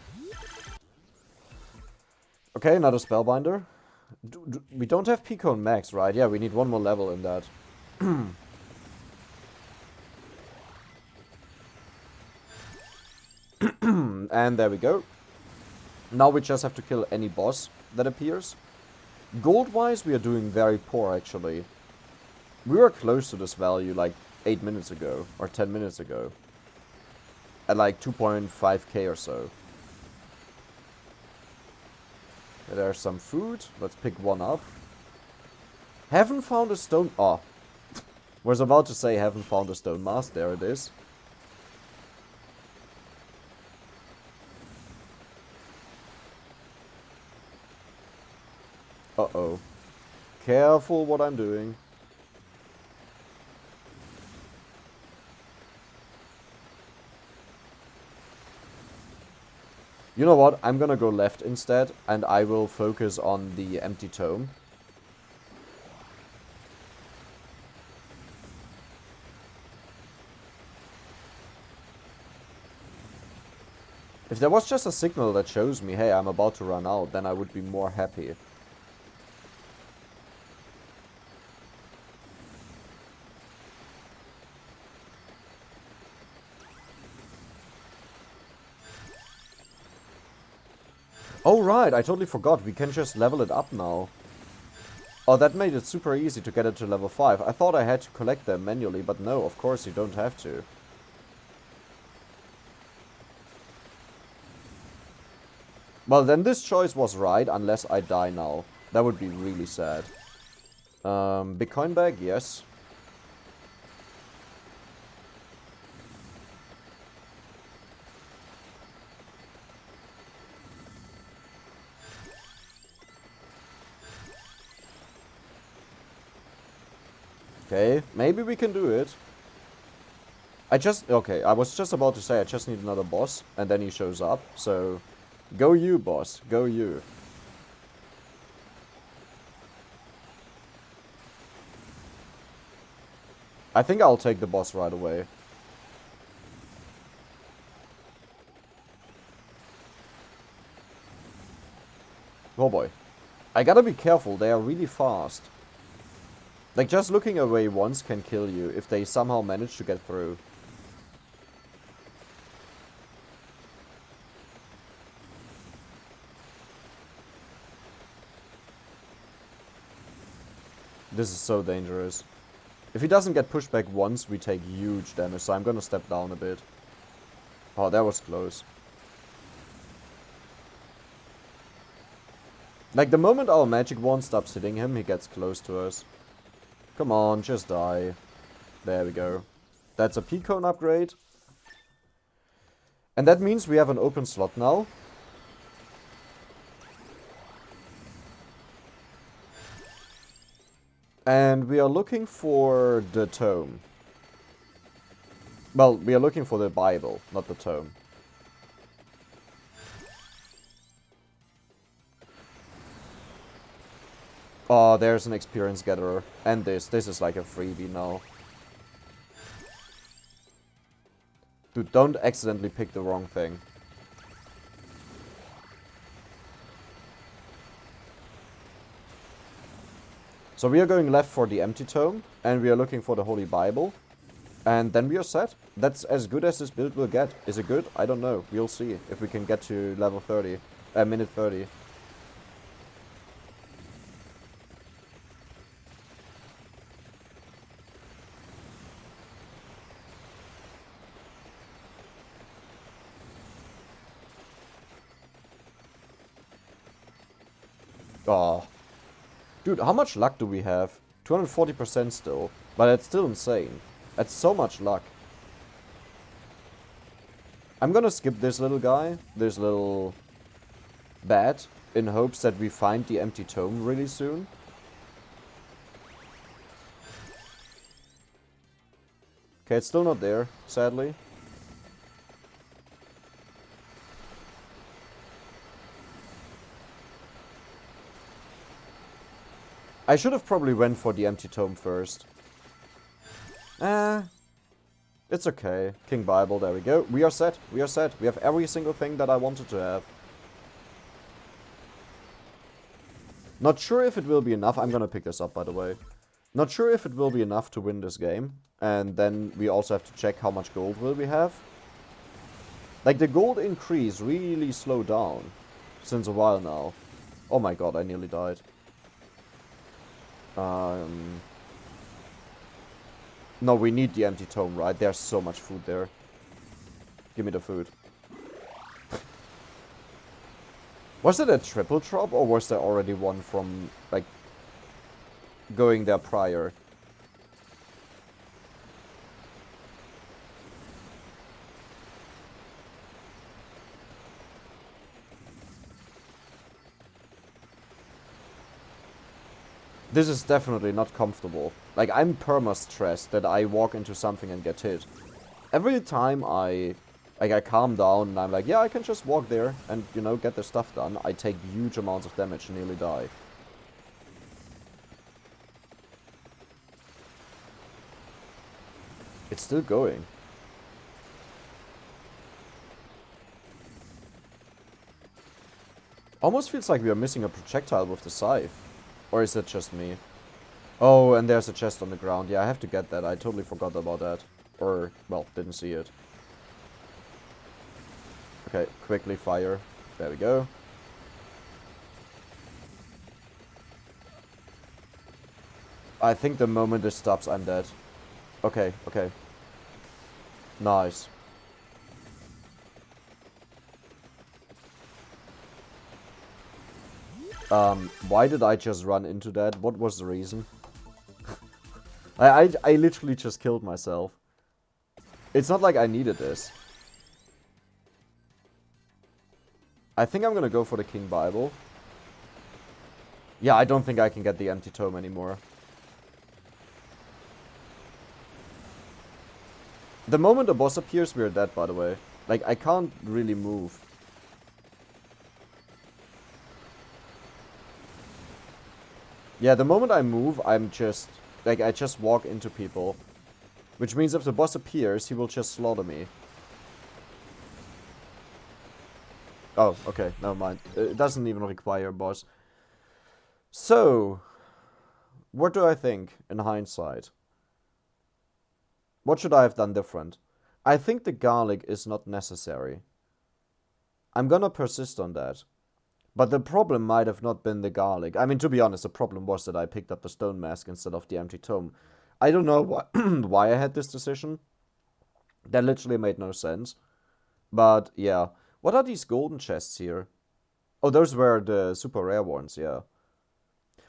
Okay, another Spellbinder. We don't have Pico and Max, right? Yeah, we need one more level in that. And there we go. Now we just have to kill any boss that appears. Gold-wise, we are doing very poor, actually. We were close to this value like 8 minutes ago, or 10 minutes ago. At like 2.5k or so. There's some food. Let's pick one up. Haven't found a stone... Oh. Was about to say haven't found a stone mask. There it is. Uh-oh. Careful what I'm doing. You know what? I'm gonna go left instead, and I will focus on the empty tome. If there was just a signal that shows me, hey, I'm about to run out, then I would be more happy. Oh right, I totally forgot, we can just level it up now. Oh, that made it super easy to get it to level 5. I thought I had to collect them manually, but no, of course you don't have to. Well, then this choice was right, unless I die now. That would be really sad. Big coin bag, yes. Okay, maybe we can do it. Okay, I was just about to say I just need another boss, and then he shows up, so... Go you, boss, go you. I think I'll take the boss right away. Oh boy. I gotta be careful, they are really fast. Like, just looking away once can kill you if they somehow manage to get through. This is so dangerous. If he doesn't get pushed back once, we take huge damage, so I'm gonna step down a bit. Oh, that was close. Like, the moment our magic wand stops hitting him, he gets close to us. Come on, just die. There we go. That's a P-cone upgrade. And that means we have an open slot now. And we are looking for the tome. Well, we are looking for the Bible, not the tome. Oh, there's an experience gatherer. And this is like a freebie now. Dude, don't accidentally pick the wrong thing. So we are going left for the empty tome, and we are looking for the Holy Bible. And then we are set. That's as good as this build will get. Is it good? I don't know. We'll see if we can get to level 30. Minute 30. Oh. Dude, how much luck do we have? 240% still. But that's still insane. That's so much luck. I'm gonna skip this little guy. This little bat. in hopes that we find the empty tome really soon. Okay, it's still not there, sadly. I should have probably went for the empty tome first. It's okay. King Bible, there we go. We are set. We are set. We have every single thing that I wanted to have. Not sure if it will be enough. I'm gonna pick this up, by the way. Not sure if it will be enough to win this game. And then we also have to check how much gold will we have. Like, the gold increase really slowed down since a while now. Oh my god, I nearly died. No, we need the empty tome, right? There's so much food there. Give me the food. Was it a triple drop, or was there already one from, like, going there prior? This is definitely not comfortable. Like, I'm perma-stressed that I walk into something and get hit. Every time I calm down and I'm like, yeah, I can just walk there and, you know, get the stuff done, I take huge amounts of damage and nearly die. It's still going. Almost feels like we are missing a projectile with the scythe. Or is it just me? Oh, and there's a chest on the ground. Yeah, I have to get that. I totally forgot about that. Or, well, didn't see it. Okay, quickly fire. There we go. I think the moment this stops, I'm dead. Okay, okay. Nice. Why did I just run into that? What was the reason? I literally just killed myself. It's not like I needed this. I think I'm gonna go for the King Bible. Yeah, I don't think I can get the empty tome anymore. The moment the boss appears, we're dead, by the way. Like, I can't really move. Yeah, the moment I move, I'm just... Like, I just walk into people. Which means if the boss appears, he will just slaughter me. Oh, okay, never mind. It doesn't even require a boss. So... What do I think, in hindsight? What should I have done different? I think the garlic is not necessary. I'm gonna persist on that. But the problem might have not been the garlic. I mean, to be honest, the problem was that I picked up the stone mask instead of the empty tome. I don't know why I had this decision. That literally made no sense. But, yeah. What are these golden chests here? Oh, those were the super rare ones, yeah.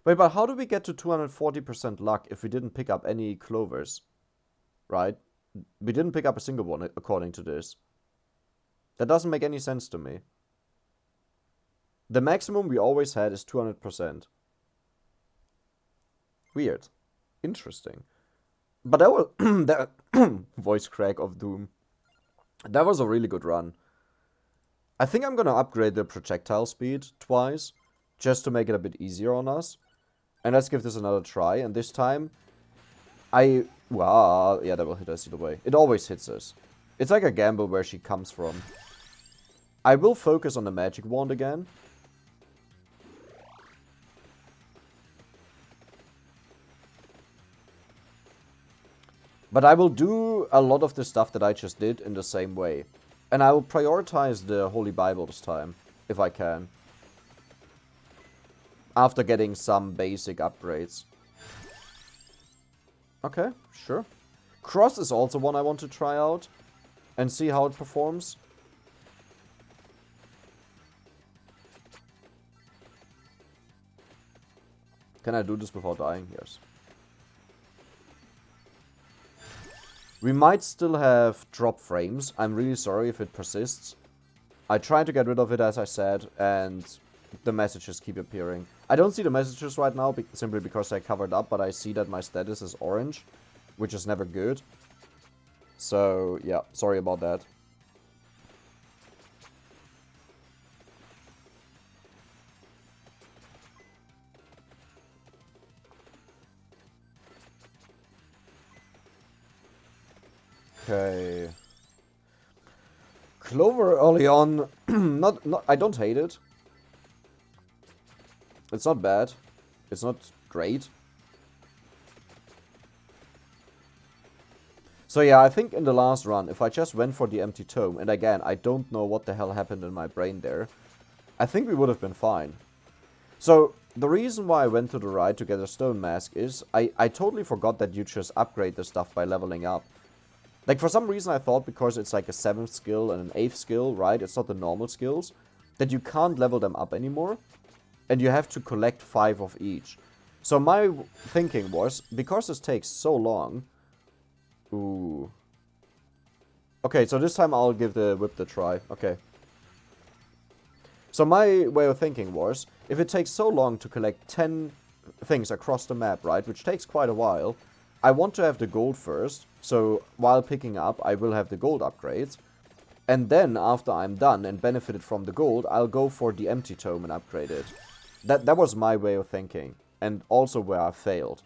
Wait, but how do we get to 240% luck if we didn't pick up any clovers? Right? We didn't pick up a single one, according to this. That doesn't make any sense to me. The maximum we always had is 200%. Weird. Interesting. But that was... that voice crack of doom. That was a really good run. I think I'm gonna upgrade the projectile speed twice, just to make it a bit easier on us. And let's give this another try, and this time... Wow, yeah, that will hit us either way. It always hits us. It's like a gamble where she comes from. I will focus on the magic wand again. But I will do a lot of the stuff that I just did in the same way. And I will prioritize the Holy Bible this time, if I can. After getting some basic upgrades. Okay, sure. Cross is also one I want to try out. And see how it performs. Can I do this without dying? Yes. We might still have drop frames. I'm really sorry if it persists. I tried to get rid of it, as I said, and the messages keep appearing. I don't see the messages right now simply because they're covered up, but I see that my status is orange, which is never good. So, yeah, sorry about that. Okay. Clover early on, not I don't hate it. It's not bad. It's not great. So yeah, I think in the last run, if I just went for the empty tome, and again, I don't know what the hell happened in my brain there, I think we would have been fine. So, the reason why I went to the right to get a stone mask is, I totally forgot that you just upgrade the stuff by leveling up. Like, for some reason I thought because it's like a 7th skill and an 8th skill, right, it's not the normal skills, that you can't level them up anymore, and you have to collect 5 of each. So my thinking was, because this takes so long... Ooh. Okay, so this time I'll give the whip the try. Okay. So my way of thinking was, if it takes so long to collect 10 things across the map, right, which takes quite a while, I want to have the gold first, so while picking up, I will have the gold upgrades. And then, after I'm done and benefited from the gold, I'll go for the empty tome and upgrade it. That was my way of thinking, and also where I failed.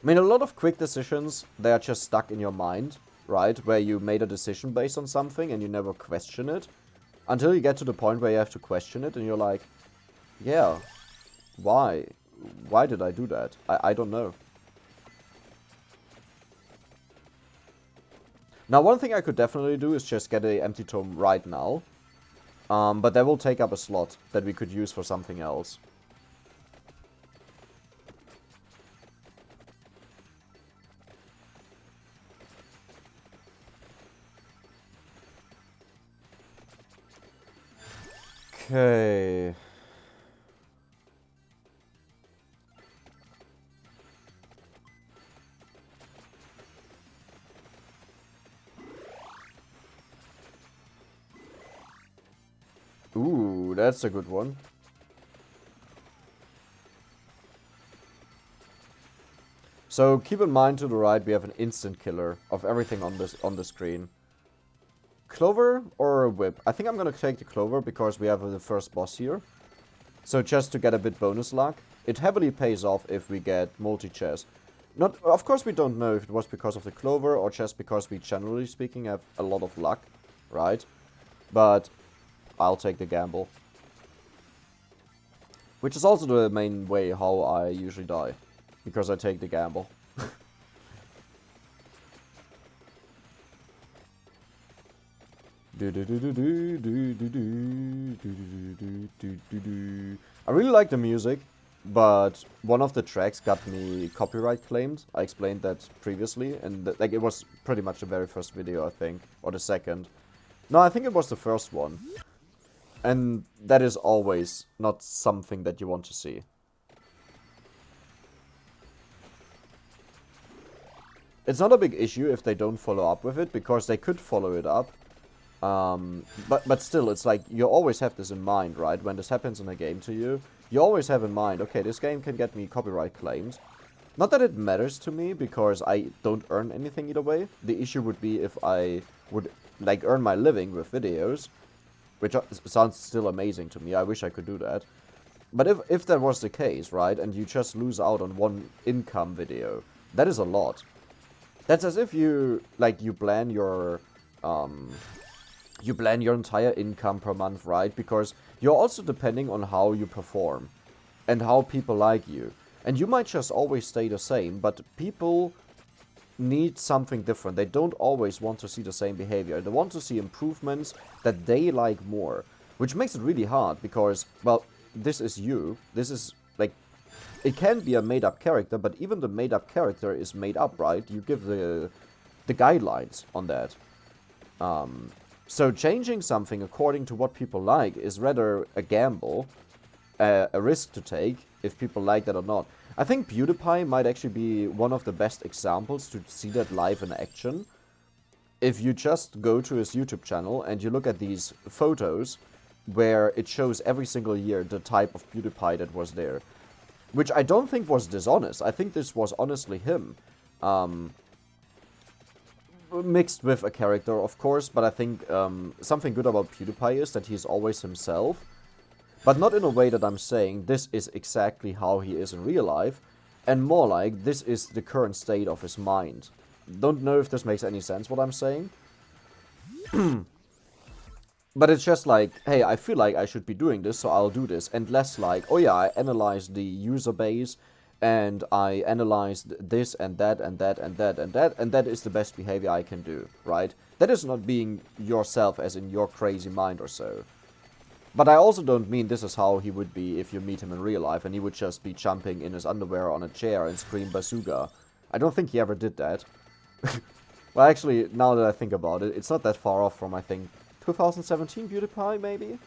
I mean, a lot of quick decisions, they are just stuck in your mind, right? Where you made a decision based on something and you never question it. Until you get to the point where you have to question it and you're like, yeah, why? Why did I do that? I don't know. Now, one thing I could definitely do is just get an empty tome right now. But that will take up a slot that we could use for something else. Okay. Ooh, that's a good one. So keep in mind to the right we have an instant killer of everything on the screen. Clover or a whip? I think I'm gonna take the clover because we have the first boss here. So just to get a bit bonus luck. It heavily pays off if we get multi-chess. Of course we don't know if it was because of the clover or just because we generally speaking have a lot of luck, right? But I'll take the gamble. Which is also the main way how I usually die. Because I take the gamble. I really like the music, but one of the tracks got me copyright claimed. I explained that previously, and like it was pretty much the very first video, I think, or the second. No, I think it was the first one. And that is always not something that you want to see. It's not a big issue if they don't follow up with it, because they could follow it up. But still, it's like, you always have this in mind, right? When this happens in a game to you, you always have in mind, okay, this game can get me copyright claims. Not that it matters to me, because I don't earn anything either way. The issue would be if I would, like, earn my living with videos, which sounds still amazing to me. I wish I could do that. But if that was the case, right, and you just lose out on one income video, that is a lot. That's as if you, like, you plan your entire income per month, right? Because you're also depending on how you perform and how people like you. And you might just always stay the same, but people need something different. They don't always want to see the same behavior. They want to see improvements that they like more, which makes it really hard because, well, this is you. This is, like, it can be a made-up character, but even the made-up character is made up, right? You give the guidelines on that. So changing something according to what people like is rather a gamble, a risk to take, if people like that or not. I think PewDiePie might actually be one of the best examples to see that live in action. If you just go to his YouTube channel and you look at these photos where it shows every single year the type of PewDiePie that was there. Which I don't think was dishonest. I think this was honestly him. Mixed with a character, of course, but I think something good about PewDiePie is that he's always himself. But not in a way that I'm saying this is exactly how he is in real life, and more like this is the current state of his mind. Don't know if this makes any sense what I'm saying. But it's just like, hey, I feel like I should be doing this, so I'll do this. And less like, oh yeah, I analyzed the user base, and I analyzed this and that and that and that and that, and that is the best behavior I can do, right? That is not being yourself as in your crazy mind or so. But I also don't mean this is how he would be if you meet him in real life, and he would just be jumping in his underwear on a chair and scream bazooka. I don't think he ever did that. Well, actually, now that I think about it, it's not that far off from, I think, 2017 PewDiePie, maybe?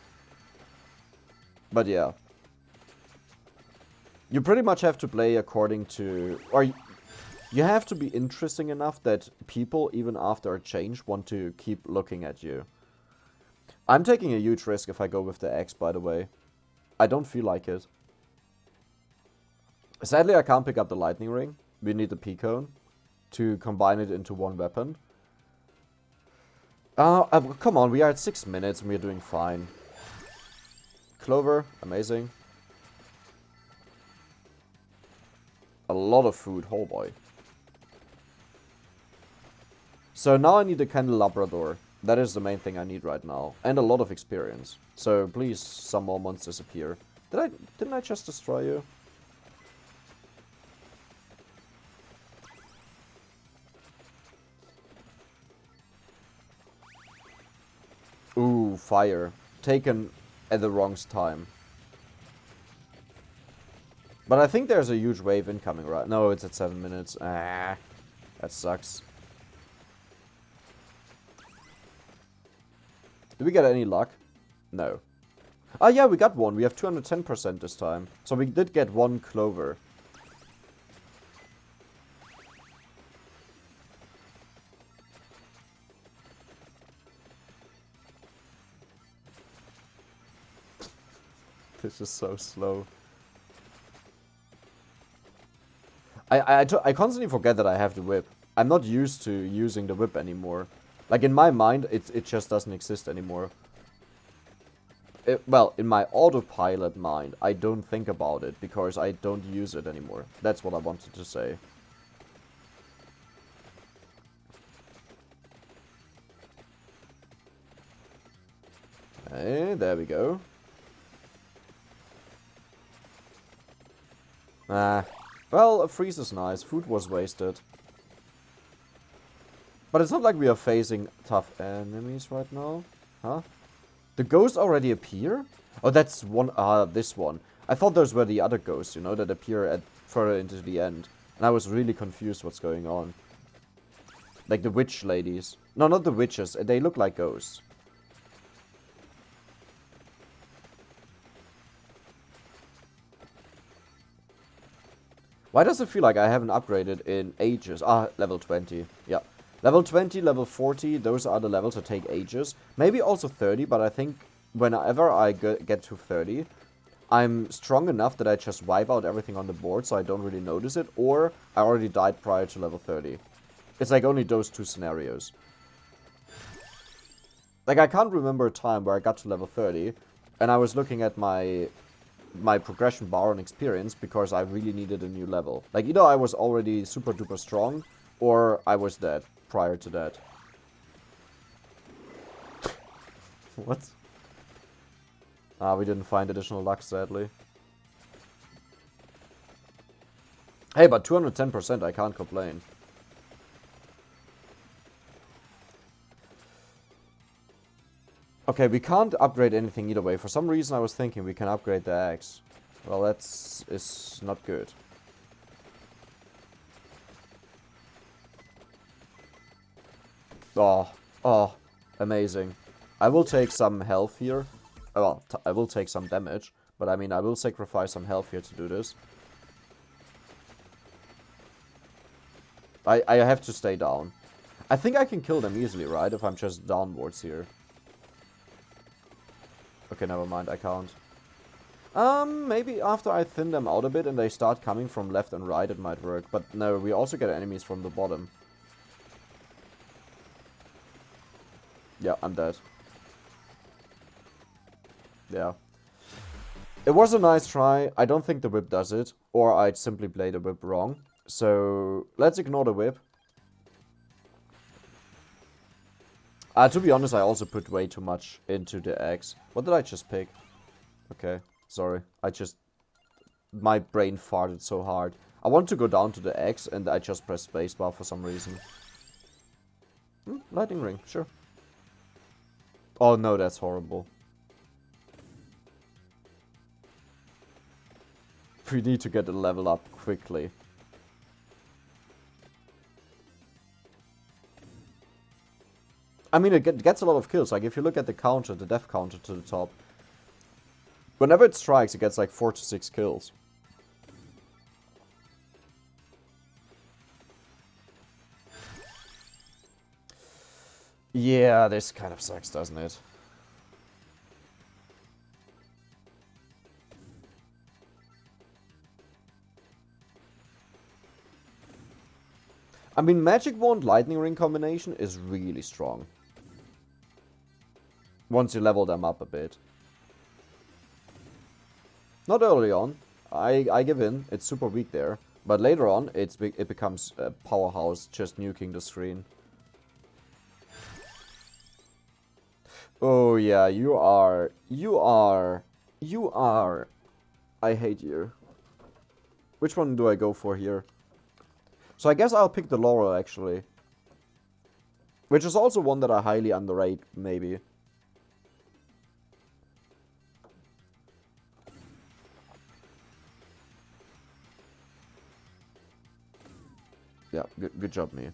But yeah. You pretty much have to play according to... Or you have to be interesting enough that people, even after a change, want to keep looking at you. I'm taking a huge risk if I go with the X, by the way. I don't feel like it. Sadly, I can't pick up the lightning ring. We need the P-cone to combine it into one weapon. Come on, we are at 6 minutes and we're doing fine. Clover, amazing. A lot of food, oh boy. So now I need a Candelabrador. That is the main thing I need right now. And a lot of experience. So please, some more monsters appear. Didn't I just destroy you? Ooh, fire. Taken at the wrong time. But I think there's a huge wave incoming, right? No, it's at 7 minutes. Ah, that sucks. Did we get any luck? No. Ah, yeah, we got one. We have 210% this time. So we did get one clover. This is so slow. I constantly forget that I have the whip. I'm not used to using the whip anymore. Like, in my mind, it just doesn't exist anymore. Well, in my autopilot mind, I don't think about it because I don't use it anymore. That's what I wanted to say. Hey, there we go. Well, a freeze is nice. Food was wasted. But it's not like we are facing tough enemies right now. Huh? The ghosts already appear? Oh, that's one. This one. I thought those were the other ghosts, you know, that appear at further into the end. And I was really confused what's going on. Like the witch ladies. No, not the witches. They look like ghosts. Why does it feel like I haven't upgraded in ages? Ah, level 20. Yeah. Level 20, level 40, those are the levels that take ages. Maybe also 30, but I think whenever I get to 30, I'm strong enough that I just wipe out everything on the board so I don't really notice it, or I already died prior to level 30. It's like only those two scenarios. Like, I can't remember a time where I got to level 30, and I was looking at my progression bar on experience because I really needed a new level. Like, either I was already super duper strong, or I was dead prior to that. What? Ah, we didn't find additional luck, sadly. Hey, but 210%, I can't complain. Okay, we can't upgrade anything either way. For some reason I was thinking we can upgrade the axe. Well, is not good. Oh, amazing. I will take some health here. Well, I will take some damage. But I mean, I will sacrifice some health here to do this. I have to stay down. I think I can kill them easily, right? If I'm just downwards here. Okay, never mind, I can't. Maybe after I thin them out a bit and they start coming from left and right, it might work. But no, we also get enemies from the bottom. Yeah, I'm dead. Yeah. It was a nice try. I don't think the whip does it. Or I'd simply play the whip wrong. So, let's ignore the whip. To be honest, I also put way too much into the eggs. What did I just pick? Okay, sorry. My brain farted so hard. I want to go down to the X and I just pressed spacebar for some reason. Lightning ring, sure. Oh no, that's horrible. We need to get the level up quickly. I mean, it gets a lot of kills. Like, if you look at the counter, the death counter to the top. Whenever it strikes, it gets like 4 to 6 kills. Yeah, this kind of sucks, doesn't it? I mean, Magic Wand Lightning Ring combination is really strong. Once you level them up a bit. Not early on. I give in. It's super weak there. But later on, it becomes a powerhouse, just nuking the screen. Oh yeah, you are. I hate you. Which one do I go for here? So I guess I'll pick the Laurel, actually. Which is also one that I highly underrate, maybe. Yeah, good job, me.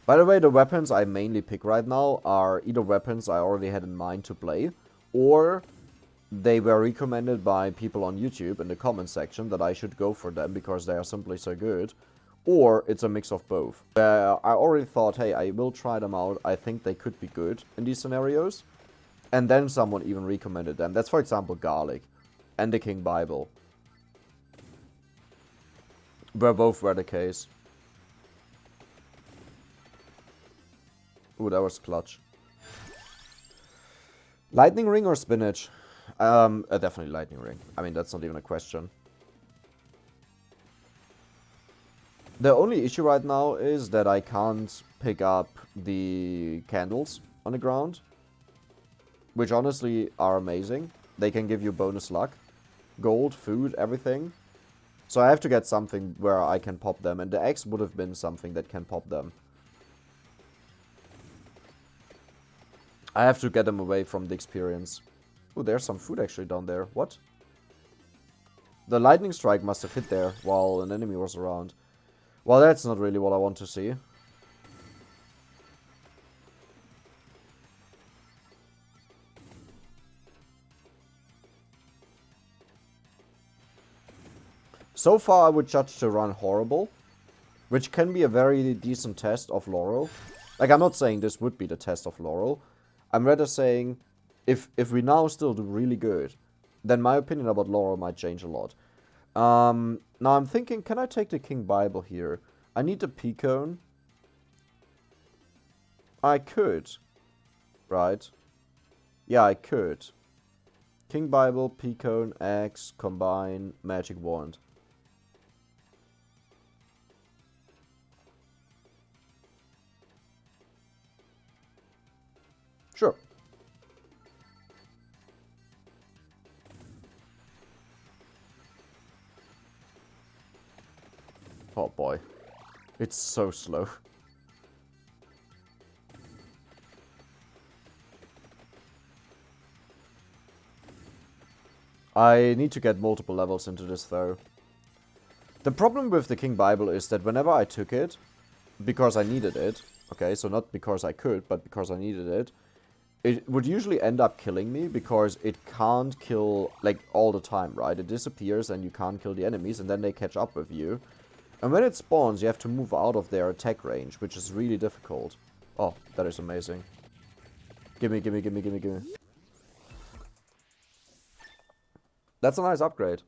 By the way, the weapons I mainly pick right now are either weapons I already had in mind to play, or they were recommended by people on YouTube in the comment section that I should go for them because they are simply so good, or it's a mix of both. I already thought, hey, I will try them out, I think they could be good in these scenarios, and then someone even recommended them. That's, for example, Garlic and the King Bible. Both were the case. Ooh, that was clutch. Lightning Ring or Spinach? Definitely Lightning Ring. I mean, that's not even a question. The only issue right now is that I can't pick up the candles on the ground, which honestly are amazing. They can give you bonus luck, gold, food, everything. So I have to get something where I can pop them, and the X would have been something that can pop them. I have to get them away from the experience. Oh, there's some food actually down there. What? The lightning strike must have hit there while an enemy was around. Well, that's not really what I want to see. So far, I would judge the run horrible, which can be a very decent test of Laurel. Like, I'm not saying this would be the test of Laurel. I'm rather saying, if we now still do really good, then my opinion about Laurel might change a lot. Now I'm thinking, can I take the King Bible here? I need the Pecone. I could. Right? Yeah, I could. King Bible, Pecone, Axe, Combine, Magic Wand. Sure. Oh boy. It's so slow. I need to get multiple levels into this though. The problem with the King Bible is that whenever I took it, because I needed it, okay, so not because I could, but because I needed it, it would usually end up killing me because it can't kill, like, all the time, right? It disappears and you can't kill the enemies, and then they catch up with you. And when it spawns, you have to move out of their attack range, which is really difficult. Oh, that is amazing. Gimme, gimme, gimme, gimme, gimme. That's a nice upgrade.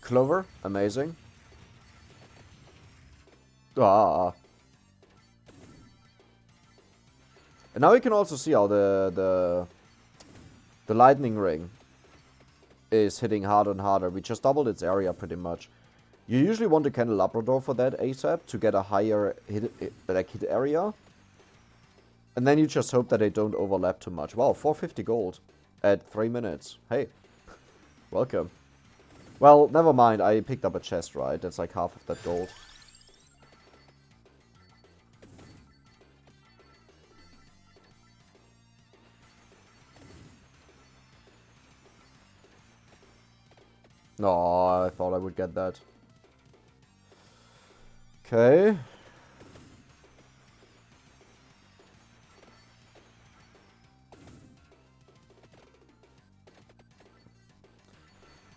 Clover, amazing. Ah. And now we can also see how the lightning ring is hitting harder and harder. We just doubled its area pretty much. You usually want a candelabra for that ASAP to get a higher hit area. And then you just hope that they don't overlap too much. Wow, 450 gold at 3 minutes. Hey, welcome. Well, never mind. I picked up a chest, right? That's like half of that gold. No, I thought I would get that. Okay.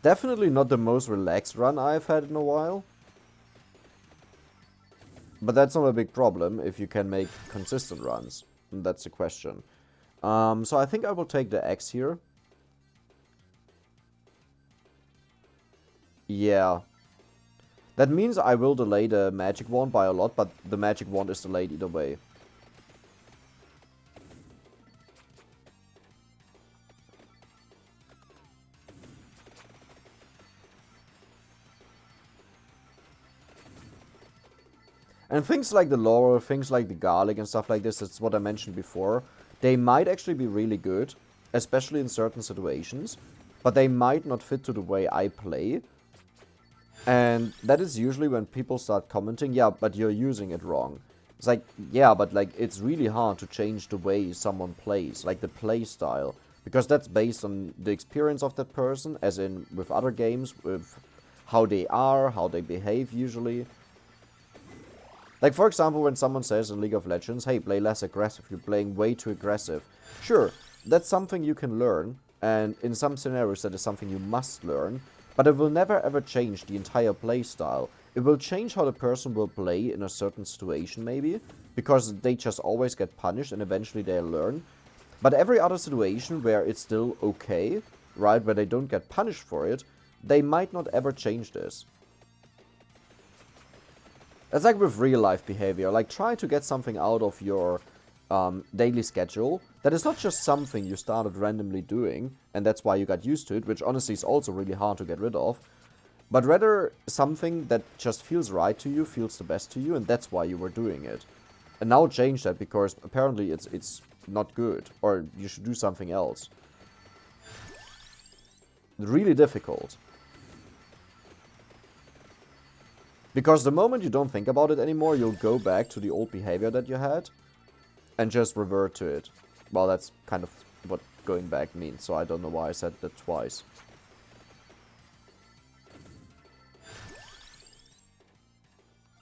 Definitely not the most relaxed run I've had in a while. But that's not a big problem if you can make consistent runs. And that's the question. So I think I will take the X here. Yeah. That means I will delay the magic wand by a lot, but the magic wand is delayed either way. And things like the laurel, things like the garlic and stuff like this, that's what I mentioned before. They might actually be really good, especially in certain situations. But they might not fit to the way I play. And that is usually when people start commenting, yeah, but you're using it wrong. It's like, yeah, but like it's really hard to change the way someone plays, like the play style. Because that's based on the experience of that person, as in with other games, with how they are, how they behave usually. Like, for example, when someone says in League of Legends, hey, play less aggressive, you're playing way too aggressive. Sure, that's something you can learn, and in some scenarios that is something you must learn, but it will never ever change the entire play style. It will change how the person will play in a certain situation, maybe, because they just always get punished and eventually they'll learn. But every other situation where it's still okay, right, where they don't get punished for it, they might not ever change this. It's like with real life behavior, like try to get something out of your daily schedule that is not just something you started randomly doing, and that's why you got used to it, which honestly is also really hard to get rid of, but rather something that just feels right to you, feels the best to you, and that's why you were doing it. And now change that because apparently it's not good, or you should do something else. Really difficult. Because the moment you don't think about it anymore, you'll go back to the old behavior that you had and just revert to it. Well, that's kind of what going back means, so I don't know why I said that twice.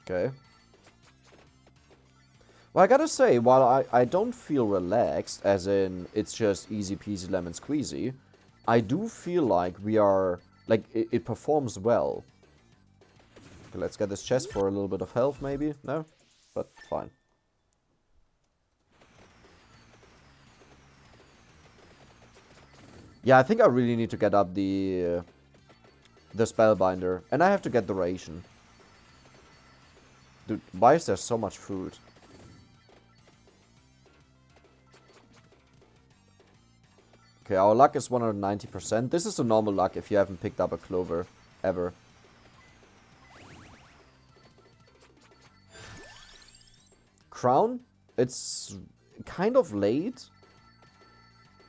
Okay. Well, I gotta say, while I don't feel relaxed, as in it's just easy peasy lemon squeezy, I do feel like we are, like, it performs well. Okay, let's get this chest for a little bit of health, maybe? No? But fine. Yeah, I think I really need to get up the Spellbinder. And I have to get the ration. Dude, why is there so much food? Okay, our luck is 190%. This is the normal luck if you haven't picked up a clover ever. Crown, it's kind of late,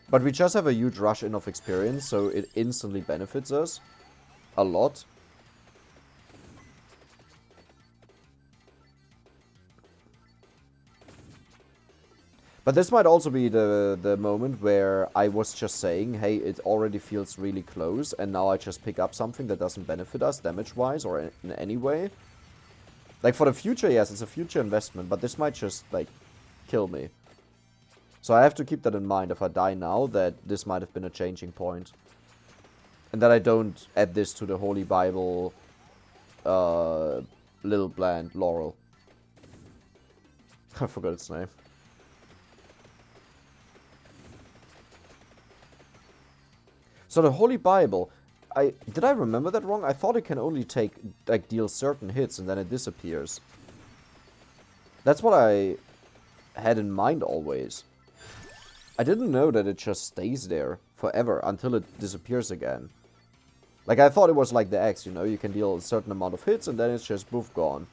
but we just have a huge rush in of experience, so it instantly benefits us a lot. But this might also be the moment where I was just saying, hey, it already feels really close, and now I just pick up something that doesn't benefit us damage-wise or in any way. Like, for the future, yes, it's a future investment, but this might just, like, kill me. So I have to keep that in mind if I die now, that this might have been a changing point. And that I don't add this to the Holy Bible, little plant, Laurel. I forgot its name. So the Holy Bible, did I remember that wrong? I thought it can only take, like, deal certain hits and then it disappears. That's what I had in mind always. I didn't know that it just stays there forever until it disappears again. Like, I thought it was like the X, you know, you can deal a certain amount of hits and then it's just poof, gone.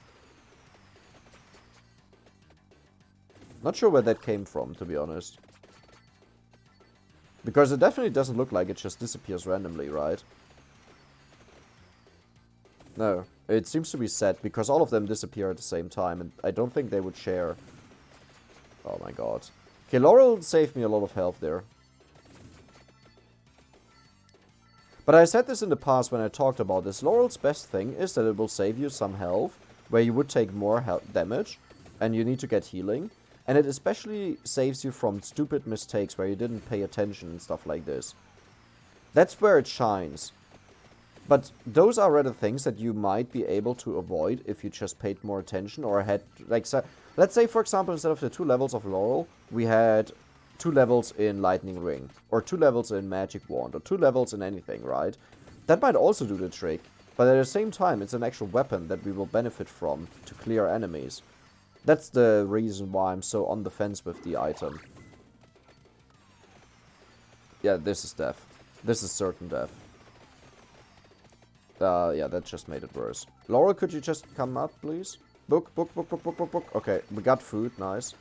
Not sure where that came from, to be honest. Because it definitely doesn't look like it just disappears randomly, right? No, it seems to be set because all of them disappear at the same time and I don't think they would share. Oh my god. Okay, Laurel saved me a lot of health there. But I said this in the past when I talked about this. Laurel's best thing is that it will save you some health, where you would take more damage, and you need to get healing. And it especially saves you from stupid mistakes where you didn't pay attention and stuff like this. That's where it shines. But those are rather things that you might be able to avoid if you just paid more attention or had, like, let's say, for example, instead of the 2 levels of Laurel, we had 2 levels in Lightning Ring, or 2 levels in Magic Wand, or 2 levels in anything, right? That might also do the trick, but at the same time, it's an actual weapon that we will benefit from to clear enemies. That's the reason why I'm so on the fence with the item. Yeah, this is death. This is certain death. Yeah, that just made it worse. Laurel, could you just come up, please? Book. Okay, we got food, nice.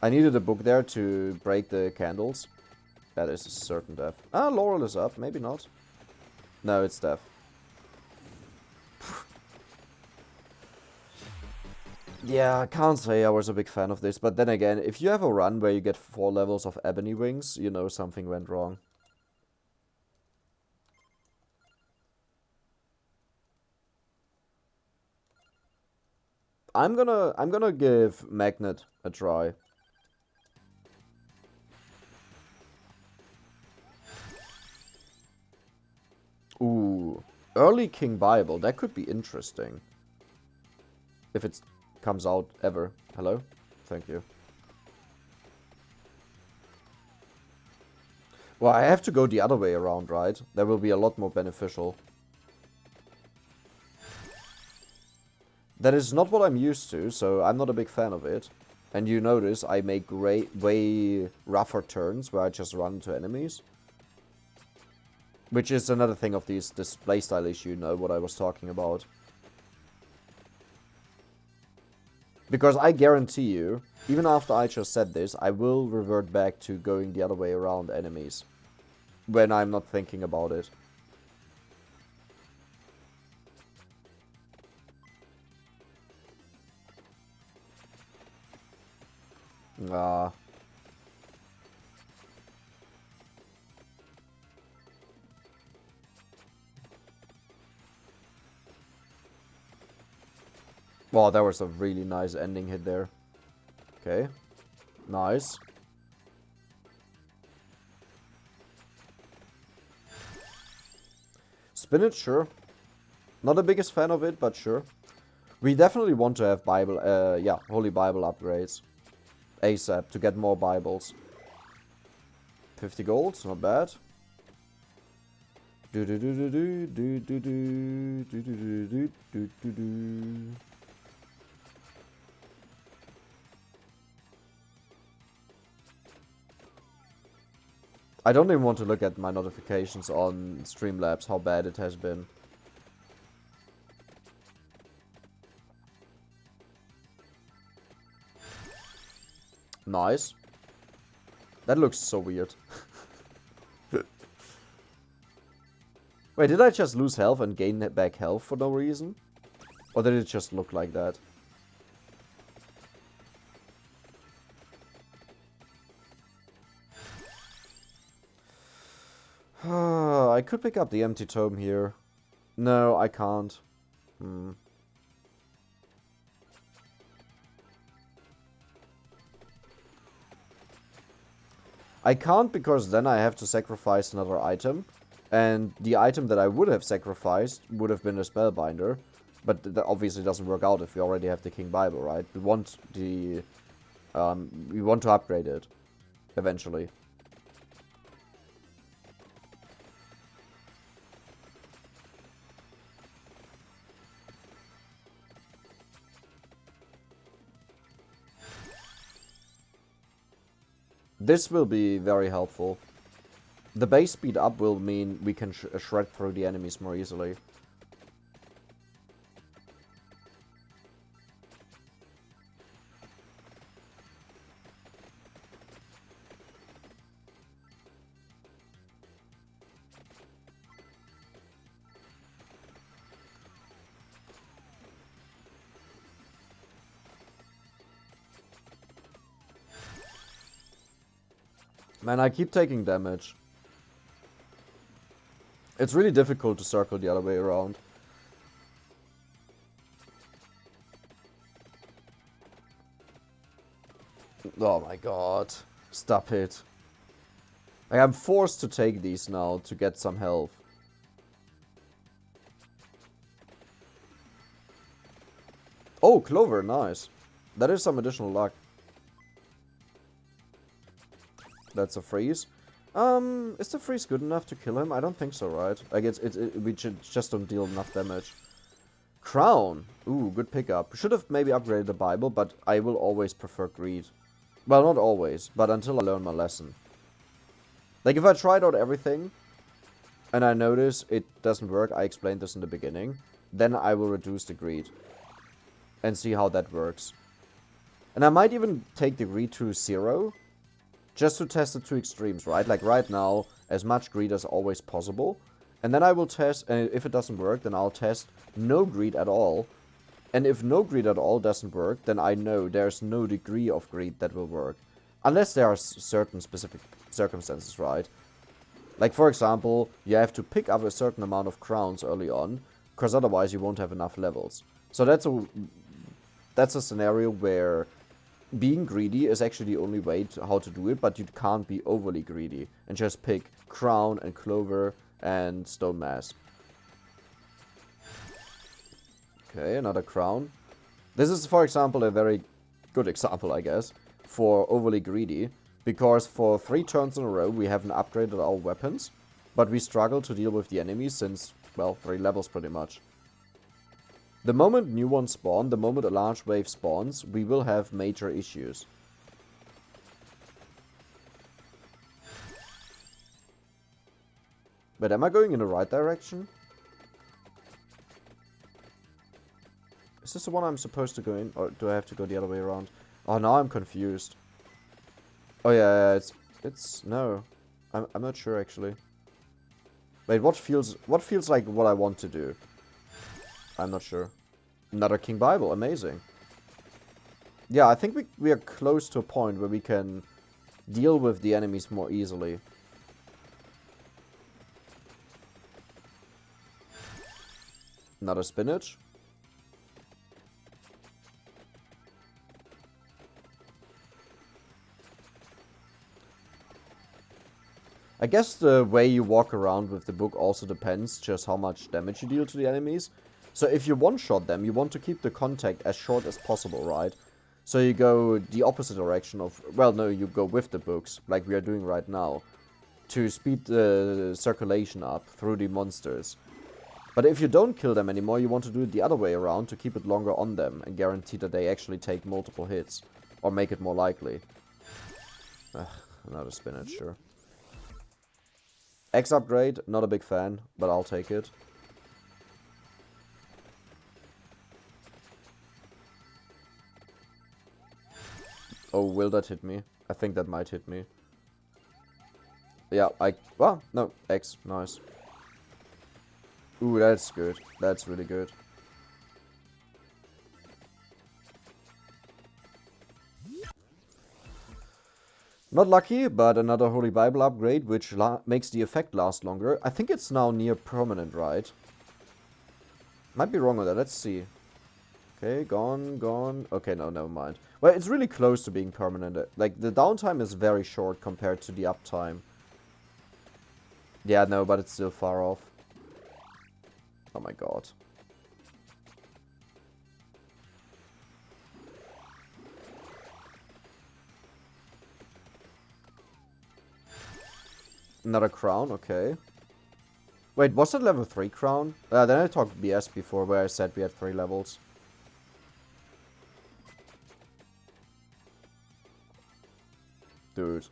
I needed a book there to break the candles. That is a certain death. Ah, Laurel is up, maybe not. No, it's death. Yeah, I can't say I was a big fan of this, but then again, if you have a run where you get 4 levels of Ebony Wings, you know something went wrong. I'm gonna give Magnet a try. Ooh, early King Bible, that could be interesting. If it comes out ever. Hello? Thank you. Well, I have to go the other way around, right? That will be a lot more beneficial. That is not what I'm used to, so I'm not a big fan of it. And you notice I make way rougher turns where I just run into enemies. Which is another thing of this playstyle issue, you know, what I was talking about. Because I guarantee you, even after I just said this, I will revert back to going the other way around enemies. When I'm not thinking about it. Ah. Wow, that was a really nice ending hit there. Okay. Nice. Spinach, sure. Not the biggest fan of it, but sure. We definitely want to have Bible, yeah, Holy Bible upgrades. ASAP, to get more Bibles. 50 gold, not bad. I don't even want to look at my notifications on Streamlabs, how bad it has been. Nice. That looks so weird. Wait, did I just lose health and gain back health for no reason? Or did it just look like that? I could pick up the empty tome here. No, I can't. I can't because then I have to sacrifice another item. And the item that I would have sacrificed would have been a Spellbinder. But that obviously doesn't work out if we already have the King Bible, right? We want the... we want to upgrade it. Eventually. This will be very helpful. The base speed up will mean we can shred through the enemies more easily. Man, I keep taking damage. It's really difficult to circle the other way around. Oh my god. Stop it. Like, I'm forced to take these now to get some health. Oh, Clover, nice. That is some additional luck. That's a freeze. Is the freeze good enough to kill him? I don't think so, right? I guess we just don't deal enough damage. Crown. Ooh, good pickup. Should have maybe upgraded the Bible, but I will always prefer greed. Well, not always, but until I learn my lesson. Like, if I tried out everything, and I notice it doesn't work, I explained this in the beginning, then I will reduce the greed. And see how that works. And I might even take the greed to 0. Just to test the two extremes, right? Like right now, as much greed as always possible. And then I will test, and if it doesn't work, then I'll test no greed at all. And if no greed at all doesn't work, then I know there's no degree of greed that will work. Unless there are certain specific circumstances, right? Like, for example, you have to pick up a certain amount of crowns early on, because otherwise you won't have enough levels. So that's a scenario where being greedy is actually the only way how to do it, but you can't be overly greedy and just pick crown and clover and stone mask. Okay, another crown. This is, for example, a very good example, I guess, for overly greedy, because for 3 turns in a row we haven't upgraded our weapons, but we struggle to deal with the enemies since, well, 3 levels pretty much. The moment new ones spawn, the moment a large wave spawns, we will have major issues. But am I going in the right direction? Is this the one I'm supposed to go in? Or do I have to go the other way around? Oh, now I'm confused. Oh yeah, no. I'm not sure actually. Wait, what feels like what I want to do? I'm not sure. Another King Bible, amazing. Yeah, I think we are close to a point where we can deal with the enemies more easily. Another spinach. I guess the way you walk around with the book also depends just how much damage you deal to the enemies. So if you one-shot them, you want to keep the contact as short as possible, right? So you go the opposite direction of... Well, no, you go with the books, like we are doing right now, to speed the circulation up through the monsters. But if you don't kill them anymore, you want to do it the other way around to keep it longer on them and guarantee that they actually take multiple hits. Or make it more likely. Another spinach, sure. X upgrade, not a big fan, but I'll take it. Oh, will that hit me? I think that might hit me. Yeah, well, no, X, nice. Ooh, that's good. That's really good. Not lucky, but another Holy Bible upgrade, which makes the effect last longer. I think it's now near permanent, right? Might be wrong on that, let's see. Okay, gone. Okay, no, never mind. Well, it's really close to being permanent. Like, the downtime is very short compared to the uptime. Yeah, no, but it's still far off. Oh my god. Another crown, okay. Wait, was that level 3 crown? Then I talked BS before where I said we had 3 levels. Dude.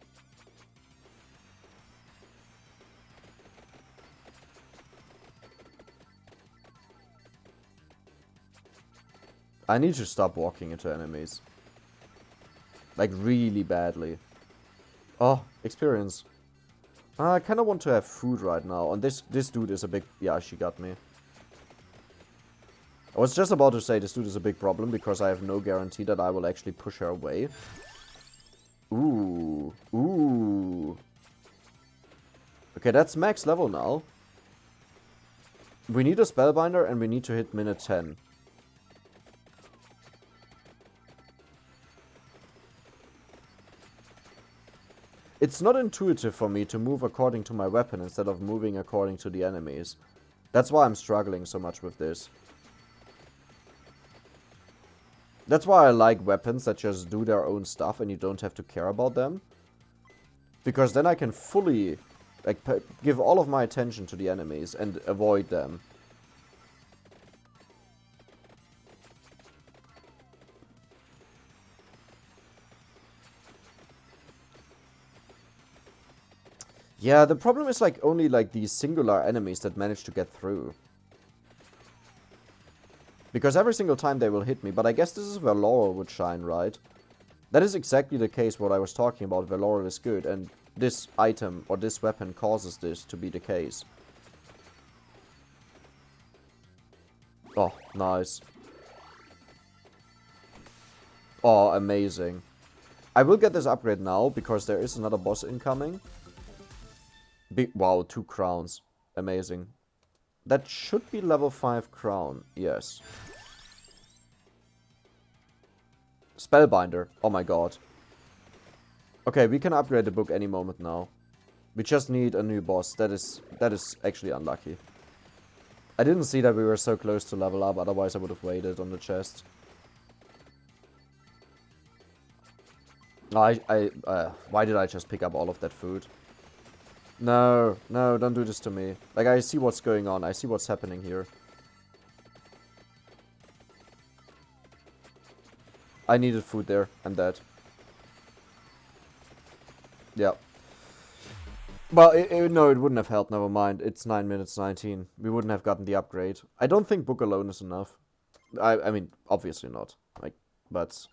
I need to stop walking into enemies. Like, really badly. Oh, experience. I kind of want to have food right now. And this dude is a big... Yeah, she got me. I was just about to say this dude is a big problem because I have no guarantee that I will actually push her away. Ooh. Ooh. Okay, that's max level now. We need a Spellbinder and we need to hit minute 10. It's not intuitive for me to move according to my weapon instead of moving according to the enemies. That's why I'm struggling so much with this. That's why I like weapons that just do their own stuff and you don't have to care about them. Because then I can fully, like, give all of my attention to the enemies and avoid them. Yeah, the problem is like only like these singular enemies that manage to get through. Because every single time they will hit me, but I guess this is where Laurel would shine, right? That is exactly the case what I was talking about, where Laurel is good, and this item or this weapon causes this to be the case. Oh, nice. Oh, amazing. I will get this upgrade now, because there is another boss incoming. Wow, 2 crowns. Amazing. That should be level 5 crown, yes. Spellbinder, oh my god. Okay, we can upgrade the book any moment now. We just need a new boss, that is actually unlucky. I didn't see that we were so close to level up, otherwise I would have waited on the chest. Why did I just pick up all of that food? No, no, don't do this to me. Like, I see what's going on. I see what's happening here. I needed food there. I'm dead. Yeah. Well, no, it wouldn't have helped. Never mind. It's 9 minutes 19. We wouldn't have gotten the upgrade. I don't think book alone is enough. I mean, obviously not. Like, but,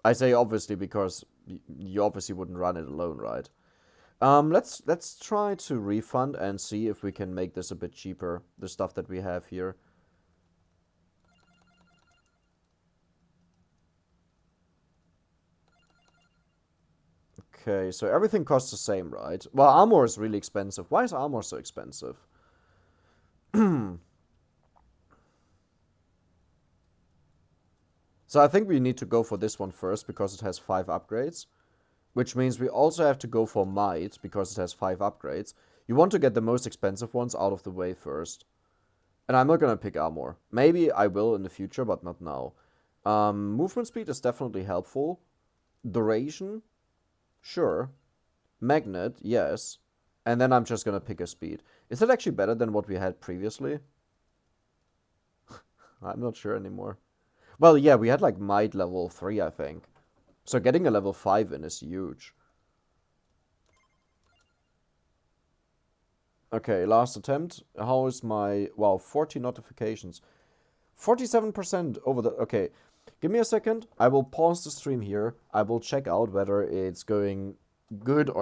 I say obviously because you obviously wouldn't run it alone, right? Let's try to refund and see if we can make this a bit cheaper, the stuff that we have here. Okay, so everything costs the same, right? Well, armor is really expensive. Why is armor so expensive? So I think we need to go for this one first because it has 5 upgrades. Which means we also have to go for Might because it has 5 upgrades. You want to get the most expensive ones out of the way first. And I'm not gonna pick armor. Maybe I will in the future, but not now. Movement speed is definitely helpful. Duration? Sure. Magnet? Yes. And then I'm just gonna pick a speed. Is that actually better than what we had previously? I'm not sure anymore. Well, yeah, we had like Might level 3, I think. So getting a level 5 in is huge. Okay, last attempt. How is my... Wow, 40 notifications. 47% over the... Okay, give me a second. I will pause the stream here. I will check out whether it's going good or